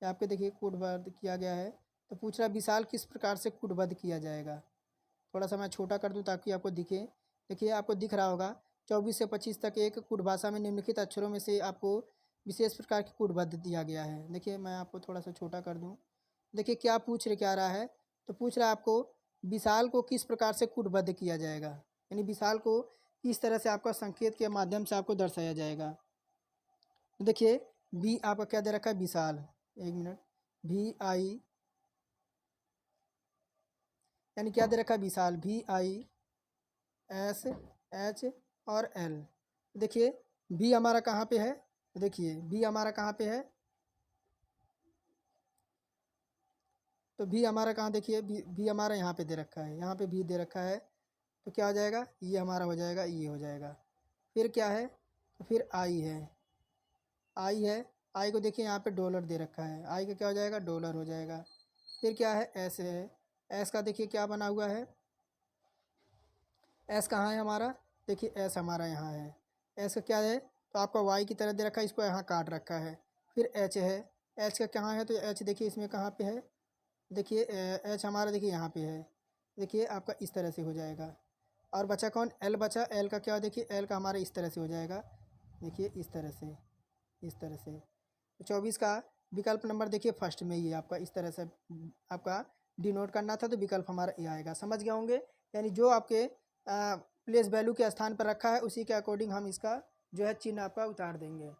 यहाँ पे देखिए कूटबद्ध किया गया है, तो पूछ रहा है विशाल किस प्रकार से कूटबद्ध किया जाएगा? थोड़ा सा मैं छोटा कर दूं ताकि आपको दिखे। देखिए आपको दिख रहा होगा 24 से 25 तक एक कूट भाषा में निम्नलिखित अक्षरों में से आपको विशेष प्रकार की कूटबद्ध दिया गया है। देखिए मैं आपको थोड़ा सा छोटा कर दूं। देखिए क्या रहा है? तो पूछ रहा है आपको विशाल को किस प्रकार से कूटबद्ध किया जाएगा, यानी विशाल को किस तरह से आपका संकेत के माध्यम से आपको दर्शाया जाएगा। तो देखिए बी आपका क्या दे रखा है? विशाल। एक मिनट। VI यानी क्या दे रखा है? विशाल। VISH और L। देखिए बी हमारा कहाँ पे है? देखिए बी हमारा कहाँ पे है? तो भी हमारा कहाँ? देखिए भी हमारा यहाँ पे दे रखा है, यहाँ पे भी दे रखा है। तो क्या हो जाएगा? ये हमारा हो जाएगा, ये हो जाएगा। फिर क्या है? तो फिर आई है। आई है, आई को देखिए यहाँ पे डॉलर दे रखा है, आई का क्या हो जाएगा? डॉलर हो जाएगा। फिर क्या है? एस है। एस का देखिए क्या बना हुआ है? एस कहाँ है हमारा? देखिए एस हमारा यहाँ है। एस का क्या है? तो आपका वाई की तरह दे रखा है, इसको यहाँ काट रखा है। फिर एच है। एच का कहाँ है? तो एच देखिए इसमें कहाँ पे है? देखिए एच हमारा देखिए यहाँ पे है। देखिए आपका इस तरह से हो जाएगा। और बचा कौन? एल बचा। एल का क्या? देखिए एल का हमारा इस तरह से हो जाएगा। देखिए इस तरह से, इस तरह से। तो 24 का विकल्प नंबर देखिए फर्स्ट में ही है आपका, इस तरह से आपका डिनोट करना था, तो विकल्प हमारा ये आएगा। समझ गए होंगे? यानी जो आपके प्लेस वैल्यू के स्थान पर रखा है उसी के अकॉर्डिंग हम इसका जो है चिन्ह आपका उतार देंगे।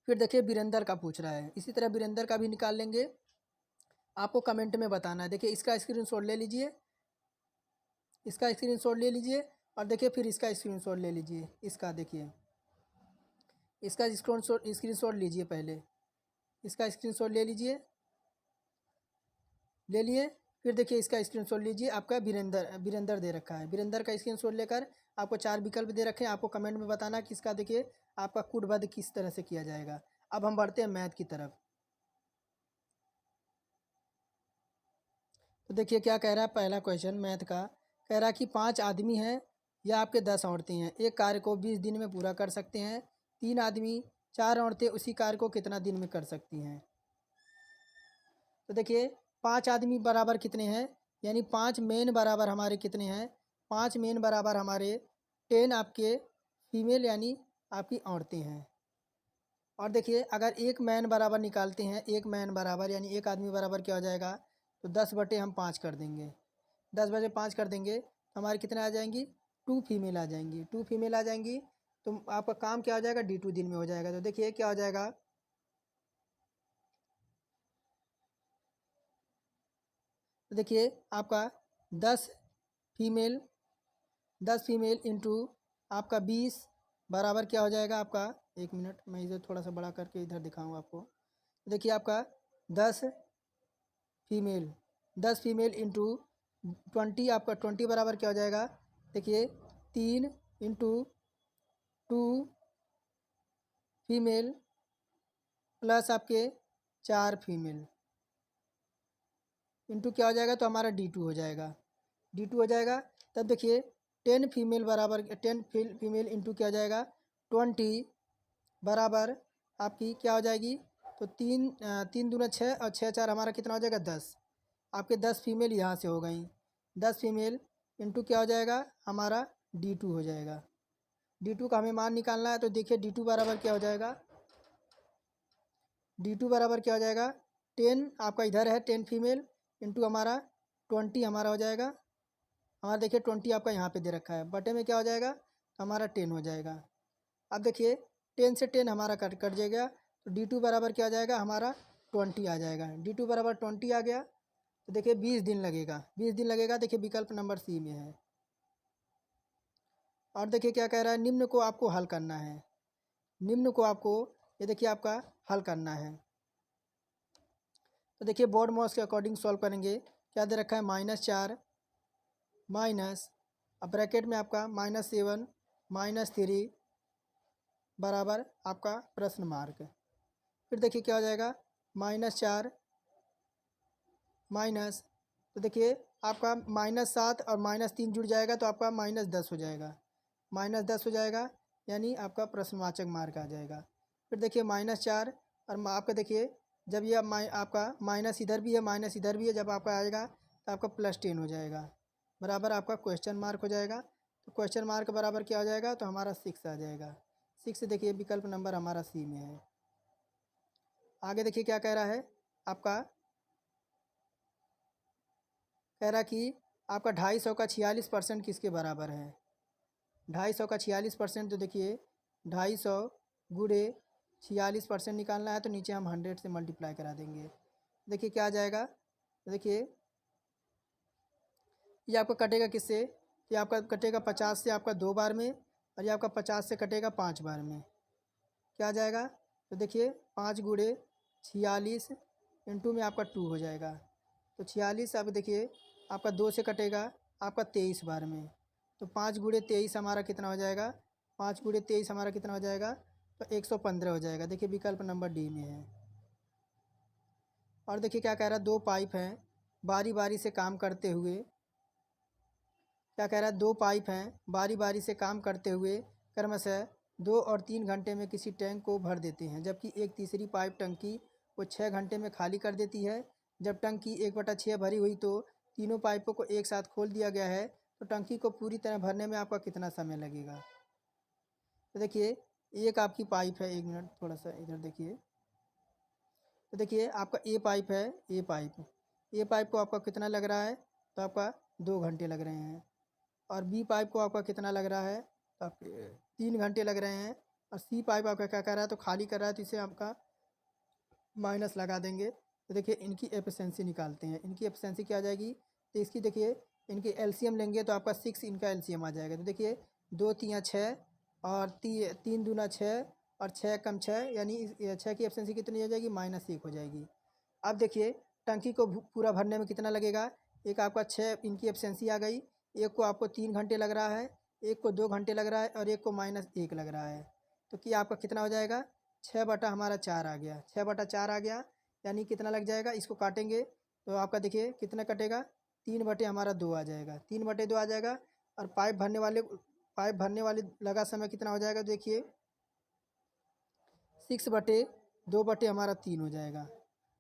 फिर देखिए वीरेंद्र का पूछ रहा है, इसी तरह वीरेंद्र का भी निकाल लेंगे। आपको कमेंट में बताना है। देखिए इसका स्क्रीनशॉट ले लीजिए, इसका स्क्रीनशॉट ले लीजिए, और देखिए फिर इसका स्क्रीनशॉट ले लीजिए। इसका देखिए इसका स्क्रीनशॉट लीजिए पहले, इसका स्क्रीनशॉट ले लीजिए। ले लिए? फिर देखिए इसका स्क्रीनशॉट लीजिए, आपका वीरेंद्र दे रखा है। वीरेंद्र का स्क्रीनशॉट लेकर आपको 4 विकल्प दे रखे हैं, आपको कमेंट में बताना कि इसका देखिए आपका कूटबद्ध किस तरह से किया जाएगा। अब हम बढ़ते हैं मैथ की तरफ। तो देखिए क्या कह रहा है पहला क्वेश्चन मैथ का। कह रहा है कि 5 आदमी हैं या आपके 10 औरतें हैं, एक कार्य को 20 दिन में पूरा कर सकते हैं। 3 आदमी 4 औरतें उसी कार्य को कितना दिन में कर सकती हैं। तो देखिए 5 आदमी बराबर कितने हैं, यानी 5 मेन बराबर हमारे कितने हैं, 5 मेन बराबर हमारे 10 आपके फीमेल यानी आपकी औरतें हैं। और देखिए अगर एक मैन बराबर निकालते हैं, एक मैन बराबर यानी एक आदमी बराबर क्या हो जाएगा, तो 10 बटे हम 5 कर देंगे, 10 बटे 5 कर देंगे तो हमारी कितने आ जाएंगी, 2 फीमेल आ जाएंगी, 2 फीमेल आ जाएंगी। तो आपका काम क्या हो जाएगा, D2 दिन में हो जाएगा। तो देखिए क्या हो जाएगा, तो देखिए आपका 10 फीमेल 10 फीमेल इंटू आपका 20 बराबर क्या हो जाएगा आपका, 1 मिनट मैं इसे थोड़ा सा बड़ा करके इधर दिखाऊंगा आपको। तो देखिए आपका 10 फीमेल 10 फीमेल इंटू 20 आपका 20 बराबर क्या हो जाएगा, देखिए 3 इंटू 2 फीमेल प्लस आपके 4 फीमेल इंटू क्या हो जाएगा, तो हमारा D2 हो जाएगा, D2 हो जाएगा। तब देखिए 10 फीमेल बराबर 10 फीमेल इंटू क्या हो जाएगा, 20 बराबर आपकी क्या हो जाएगी, तो 3 दूना 6 और 6 4 हमारा कितना हो जाएगा 10। आपके 10 फीमेल यहाँ से हो गई, 10 फीमेल इंटू क्या हो जाएगा हमारा D2 हो जाएगा। D2 का हमें मान निकालना है। तो देखिए D2 बराबर क्या हो जाएगा, D2 बराबर क्या हो जाएगा, 10 आपका इधर है 10 फीमेल इंटू हमारा 20 हमारा हो जाएगा, हमारा देखिए 20 आपका यहाँ पे दे रखा है, बटे में क्या हो जाएगा, तो हमारा 10 हो जाएगा। अब देखिए 10 से 10 हमारा कट कट जाएगा, तो D2 बराबर क्या हो जाएगा हमारा 20 आ जाएगा। D2 बराबर 20 आ गया। तो देखिए 20 दिन लगेगा, 20 दिन लगेगा, देखिए विकल्प नंबर सी में है। और देखिए क्या कह रहा है, निम्न को आपको हल करना है, निम्न को आपको ये देखिए आपका हल करना है। तो देखिए बोर्ड मॉस के अकॉर्डिंग सॉल्व करेंगे। क्या दे रखा है, -4 माइनस अब ब्रैकेट में आपका -7 -3 बराबर आपका प्रश्न मार्क। फिर देखिए क्या हो जाएगा, -4 माइनस, तो देखिए आपका -7 और -3 जुड़ जाएगा तो आपका -10 हो जाएगा, -10 हो जाएगा, यानी आपका प्रश्नवाचक मार्क आ जाएगा। फिर देखिए -4 और आपका देखिए जब ये आपका माइनस इधर भी है माइनस इधर भी है, जब आपका आएगा तो आपका +10 हो जाएगा, बराबर आपका क्वेश्चन मार्क हो जाएगा। तो क्वेश्चन मार्क बराबर क्या हो जाएगा, तो हमारा 6 आ जाएगा। 6 देखिए विकल्प नंबर हमारा सी में है। आगे देखिए क्या कह रहा है आपका, कह रहा कि आपका 250 का 46% किसके बराबर है। 250 का 46%, तो देखिए 250 गुणे 46% निकालना है, तो नीचे हम 100 से मल्टीप्लाई करा देंगे। देखिए क्या आ जाएगा, तो देखिए ये आपका कटेगा किससे, ये आपका कटेगा 50 से आपका 2 बार में, और ये आपका 50 से कटेगा 5 बार में। क्या आ जाएगा, तो देखिए 5 गुणे 46 इंटू में आपका 2 हो जाएगा। तो 46 अब देखिए आपका 2 से कटेगा आपका 23 बार में, तो 5 गुणे 23 हमारा कितना हो जाएगा, 5 गुणे 23 हमारा कितना हो जाएगा, तो 115 हो जाएगा। देखिए विकल्प नंबर डी में है। और देखिए क्या कह रहा है, 2 पाइप हैं बारी बारी से काम करते हुए, क्या कह रहा है, 2 पाइप हैं बारी बारी से काम करते हुए क्रमशः 2 और 3 घंटे में किसी टैंक को भर देते हैं, जबकि एक तीसरी पाइप टंकी को 6 घंटे में खाली कर देती है। जब टंकी 1/6 भरी हुई तो तीनों पाइपों को एक साथ खोल दिया गया है, तो टंकी को पूरी तरह भरने में आपका कितना समय लगेगा। तो देखिए एक आपकी पाइप है, 1 मिनट थोड़ा सा इधर देखिए। तो देखिए आपका ए पाइप को आपका कितना लग रहा है, तो आपका 2 घंटे लग रहे हैं। और बी पाइप को आपका कितना लग रहा है, तो आपके 3 घंटे लग रहे हैं। और सी पाइप आपका क्या कर रहा है, तो खाली कर रहा है, तो इसे आपका माइनस लगा देंगे। तो देखिए इनकी एफिशिएंसी निकालते हैं, इनकी एफिशिएंसी क्या आ जाएगी, तो इसकी देखिए इनकी एलसीएम लेंगे तो आपका 6 इनका एलसीएम आ जाएगा। तो देखिए 2 तियाँ 6 और 3 दूना 6 और 6 कम 6, यानी 6 की एफिशिएंसी कितनी हो जाएगी, -1 हो जाएगी। अब देखिए टंकी को पूरा भरने में कितना लगेगा, एक आपका 6 इनकी एफिशिएंसी आ गई, एक को आपको 3 घंटे लग रहा है, एक को 2 घंटे लग रहा है और एक को -1 लग रहा है। तो कि आपका कितना हो जाएगा, 6/4 आ गया, 6/4 आ गया, यानी कितना लग जाएगा, इसको काटेंगे तो आपका देखिए कितना कटेगा, 3/2 आ जाएगा, 3/2 आ जाएगा। और पाइप भरने वाले लगा समय कितना हो जाएगा, देखिए 6/2/3 हो जाएगा,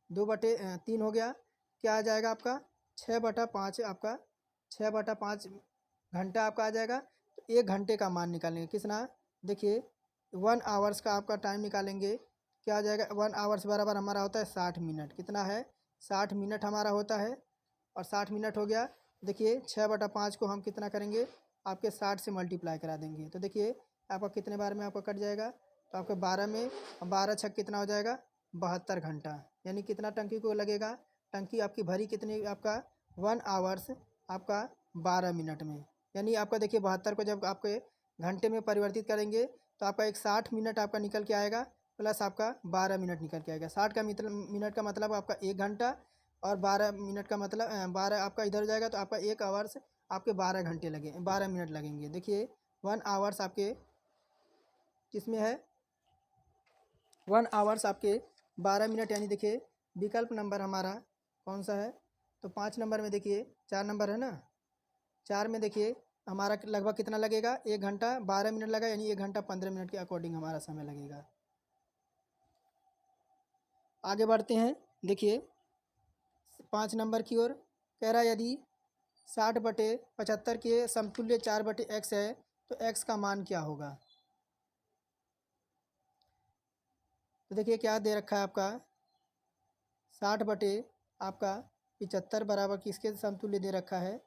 2/3 हो गया। क्या आ जाएगा आपका, 6/5 आपका 6/5 घंटा आपका आ जाएगा। तो 1 घंटे का मान निकालेंगे कितना, देखिए 1 आवर्स का आपका टाइम निकालेंगे। क्या आ जाएगा, 1 आवर्स बराबर हमारा होता है 60 मिनट, कितना है 60 मिनट हमारा होता है। और 60 मिनट हो गया, देखिए 6/5 को हम कितना करेंगे, आपके 60 से मल्टीप्लाई करा देंगे। तो देखिए आपका कितने बार में आपका कट जाएगा, तो आपके 12 में 12 छक कितना हो जाएगा, 72 घंटा। यानी कितना टंकी को लगेगा, टंकी आपकी भरी कितनी, आपका 1 आवर्स आपका 12 मिनट में। यानी आपका देखिए 72 को जब आपके घंटे में परिवर्तित करेंगे तो आपका एक 60 मिनट आपका निकल के आएगा, प्लस आपका 12 मिनट निकल के आएगा। 60 का मिनट का मतलब आपका 1 घंटा, और 12 मिनट का मतलब 12 आपका इधर हो जाएगा, तो आपका 1 आवर्स आपके 12 घंटे लगे, 12 मिनट लगेंगे। देखिए 1 आवर्स आपके किसमें है, 1 आवर्स आपके 12 मिनट, यानी देखिए विकल्प नंबर हमारा कौन सा है, तो 5 नंबर में देखिए 4 नंबर है ना, 4 में देखिए हमारा लगभग कितना लगेगा, 1 घंटा 12 मिनट लगा, यानी 1 घंटा 15 मिनट के अकॉर्डिंग हमारा समय लगेगा। आगे बढ़ते हैं, देखिए 5 नंबर की ओर। कह रहा है यदि 60/75 के समतुल्य 4/x है तो x का मान क्या होगा। तो देखिए क्या दे रखा है आपका, 60/आपका 75 बराबर किसके समतुल्य दे रखा है,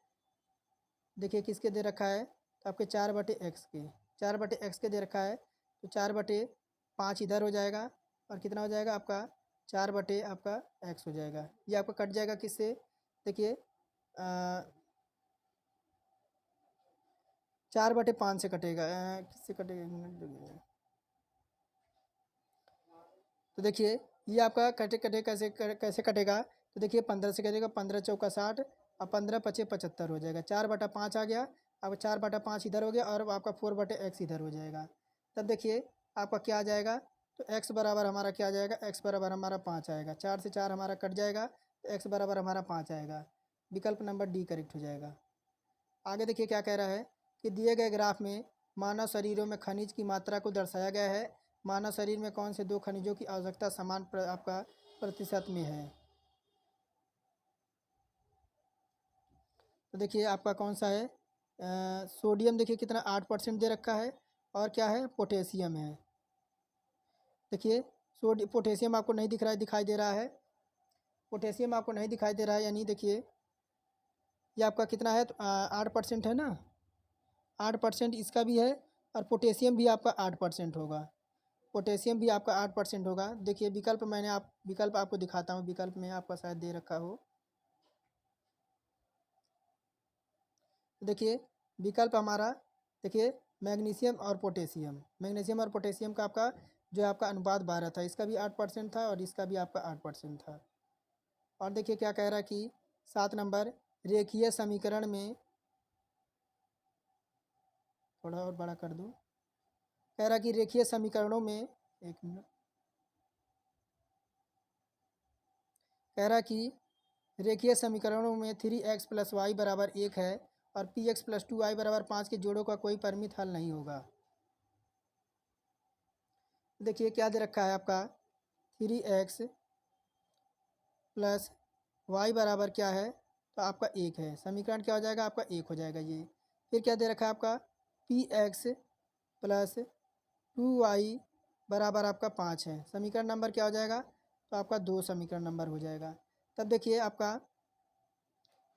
देखिए किसके दे रखा है, तो आपके 4/x के, 4/x के दे रखा है। तो 4/5 इधर हो जाएगा, और कितना हो जाएगा आपका 4/ आपका x हो जाएगा। ये आपका कट जाएगा किससे, देखिए 4/5 से कटेगा, किससे कटेगा, एक मिनट रुकिए। तो देखिए ये आपका कैसे कटेगा, तो देखिए 15 से कटेगा, 15 चौका 60 और 15 पचे 75 हो जाएगा, 4/5 आ गया। अब 4/5 इधर हो गया, और आपका 4/x इधर हो जाएगा। तब देखिए आपका क्या आ जाएगा, तो x बराबर हमारा क्या आ जाएगा, x बराबर हमारा 5 आएगा, 4 से 4 हमारा कट जाएगा, तो x बराबर हमारा 5 आएगा। विकल्प नंबर डी करेक्ट हो जाएगा। आगे देखिए क्या कह रहा है कि दिए गए ग्राफ में मानव शरीरों में खनिज की मात्रा को दर्शाया गया है। मानव शरीर में कौन से 2 खनिजों की आवश्यकता समान आपका प्रतिशत में है। तो देखिए आपका कौन सा है, सोडियम देखिए कितना 8% दे रखा है, और क्या है, पोटेशियम है। देखिए पोटेशियम आपको नहीं दिख रहा है, दिखाई दे रहा है, पोटेशियम आपको नहीं दिखाई दे रहा है, यानी देखिए ये आपका कितना है, तो 8% है ना, 8% इसका भी है, और पोटेशियम भी आपका 8% होगा, पोटेशियम भी आपका 8% होगा। देखिए विकल्प आपको दिखाता हूँ, विकल्प में आपका शायद दे रखा हो। देखिए विकल्प हमारा, देखिए मैग्नीशियम और पोटेशियम का आपका जो आपका अनुपात 12 था, इसका भी 8% था, और इसका भी आपका 8% था। और देखिए क्या कह रहा है कि 7 नंबर रेखीय समीकरण में, थोड़ा और बड़ा कर दूँ, कह रहा कि रेखीय समीकरणों में, एक मिनट, कह रहा कि रेखीय समीकरणों में 3x + y बराबर 1 है, और px + 2y बराबर 5 के जोड़ों का कोई परिमित हल नहीं होगा। देखिए क्या दे रखा है आपका, 3x + y बराबर क्या है, तो आपका 1 है, समीकरण क्या हो जाएगा आपका 1 हो जाएगा ये। फिर क्या दे रखा है आपका, px + 2y बराबर आपका 5 है, समीकरण नंबर क्या हो जाएगा, तो आपका 2 समीकरण नंबर हो जाएगा। तब देखिए आपका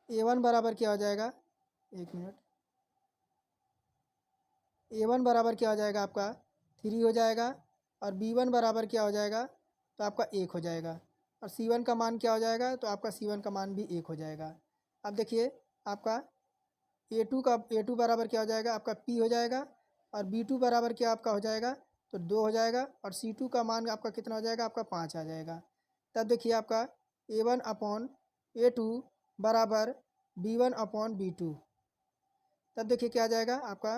a1 बराबर क्या हो जाएगा, एक मिनट, a1 बराबर क्या हो जाएगा आपका 3 हो जाएगा, और b1 बराबर क्या हो जाएगा, तो आपका 1 हो जाएगा, और c1 का मान क्या हो जाएगा, तो आपका c1 का मान भी 1 हो जाएगा। अब देखिए आपका a2 बराबर क्या हो जाएगा, आपका p हो जाएगा, और b2 बराबर क्या आपका हो जाएगा, तो 2 हो जाएगा, और c2 का मान आपका कितना हो जाएगा, आपका 5 आ जाएगा। तब देखिए आपका a1/a2 बराबर B1/B2। तब देखिए क्या आ जाएगा आपका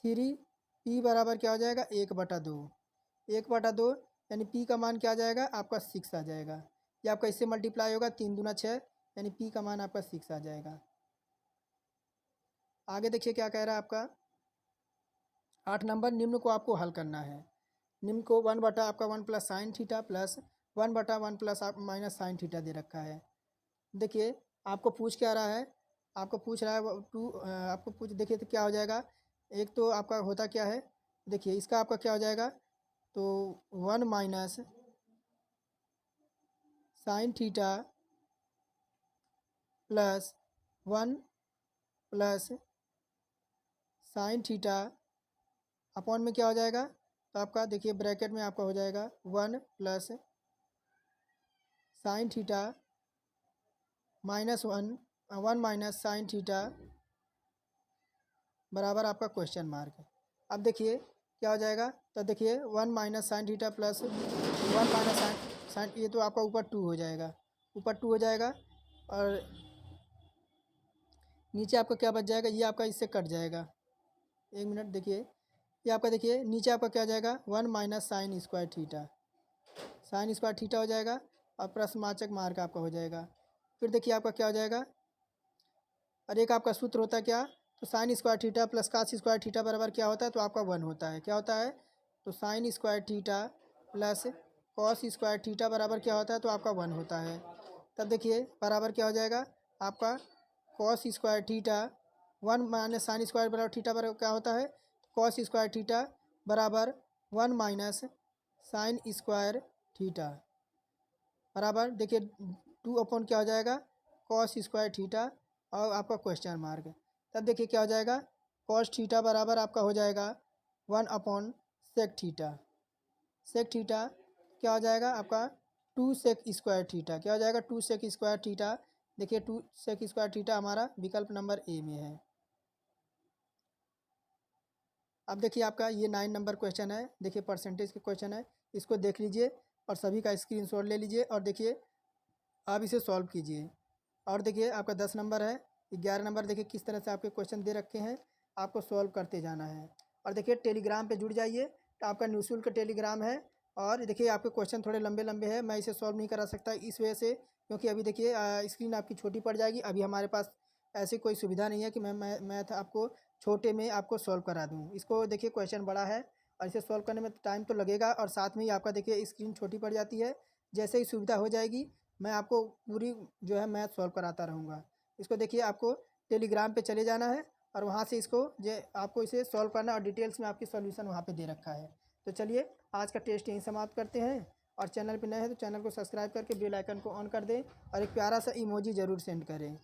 3P बराबर क्या हो जाएगा 1/2। 1/2 यानी P का मान क्या आ जाएगा आपका 6 आ जाएगा। ये आपका इससे मल्टीप्लाई होगा 3 दूना 6 यानी P का मान आपका 6 आ जाएगा। आगे देखिए क्या कह रहा है आपका 8 नंबर, निम्न को आपको हल करना है। निम्न को 1 बटा आपका 1 प्लस साइन थीटा प्लस 1 बटा 1 प्लस आप माइनस साइन थीटा दे रखा है। देखिए आपको पूछ क्या रहा है, आपको पूछ रहा है आपको पूछ देखिए तो क्या हो जाएगा। एक तो आपका होता क्या है, देखिए इसका आपका क्या हो जाएगा तो 1 minus sine theta plus 1 plus sine theta upon में क्या हो जाएगा तो आपका देखिए ब्रैकेट में आपका हो जाएगा 1 plus sine theta minus 1 minus sine theta बराबर आपका क्वेश्चन मार्क है। अब देखिए क्या हो जाएगा तो देखिए 1 minus sine theta plus 1 minus sine ये तो आपका ऊपर 2 हो जाएगा, ऊपर 2 हो जाएगा और नीचे आपका क्या बच जाएगा, ये आपका इससे कट जाएगा। एक मिनट देखिए ये आपका देखिए नीचे आपका क्या हो जाएगा 1 minus sign square theta, sign square theta हो जाएगा और प्रश्नवाचक मार्क आपका हो जाएगा। फिर देखिए आपका क्या हो जाएगा और एक आपका सूत्र होता है क्या तो sine square theta plus cos square theta बराबर क्या होता है तो आपका 1 होता है। क्या होता है तो sine square theta plus cos square theta बराबर क्या होता है तो आपका 1 होता है। तब देखिए बराबर क्या हो जाएगा आपका cos square theta 1 minus sine square बराबर थीटा बराबर क्या होता है कॉस स्क्वायर थीटा बराबर 1 माइनस साइन स्क्वायर थीटा बराबर देखिए 2 क्या हो जाएगा कॉस स्क्वायर थीटा और आपका क्वेश्चन मार्क। तब देखिए क्या हो जाएगा कॉस थीटा बराबर आपका हो जाएगा 1/सेक थीटा। सेक थीटा क्या हो जाएगा आपका 2 सेक स्क्वायर थीटा, क्या हो जाएगा 2 सेक स्क्वायर थीटा। देखिए 2 सेक स्क्वायर थीटा हमारा विकल्प नंबर ए में है। अब देखिए आपका ये 9 नंबर क्वेश्चन है, देखिए परसेंटेज के क्वेश्चन है, इसको देख लीजिए और सभी का स्क्रीनशॉट ले लीजिए और देखिए आप इसे सॉल्व कीजिए। और देखिए आपका 10 नंबर है, 11 नंबर देखिए किस तरह से आपके क्वेश्चन दे रखे हैं, आपको सॉल्व करते जाना है। और देखिए टेलीग्राम पे जुड़ जाइए, तो आपका निःशुल्क टेलीग्राम है। और देखिए आपके क्वेश्चन थोड़े लंबे लंबे हैं, मैं इसे सॉल्व नहीं करा सकता इस वजह से, क्योंकि अभी देखिए स्क्रीन आपकी छोटी पड़ जाएगी। अभी हमारे पास ऐसी कोई सुविधा नहीं है कि मैं मैथ आपको छोटे में आपको सॉल्व करा दूँ। इसको देखिए क्वेश्चन बड़ा है और इसे सॉल्व करने में टाइम तो लगेगा, और साथ में ही आपका देखिए स्क्रीन छोटी पड़ जाती है। जैसे ही सुविधा हो जाएगी मैं आपको पूरी जो है मैथ सॉल्व कराता रहूँगा। इसको देखिए आपको टेलीग्राम पे चले जाना है और वहाँ से इसको आपको इसे सॉल्व करना, और डिटेल्स में आपकी सॉल्यूशन वहाँ पे दे रखा है। तो चलिए आज का टेस्ट यहीं समाप्त करते हैं, और चैनल पे नए हैं तो चैनल को सब्सक्राइब करके बेल आइकन को ऑन कर दें और एक प्यारा सा इमोजी ज़रूर सेंड करें।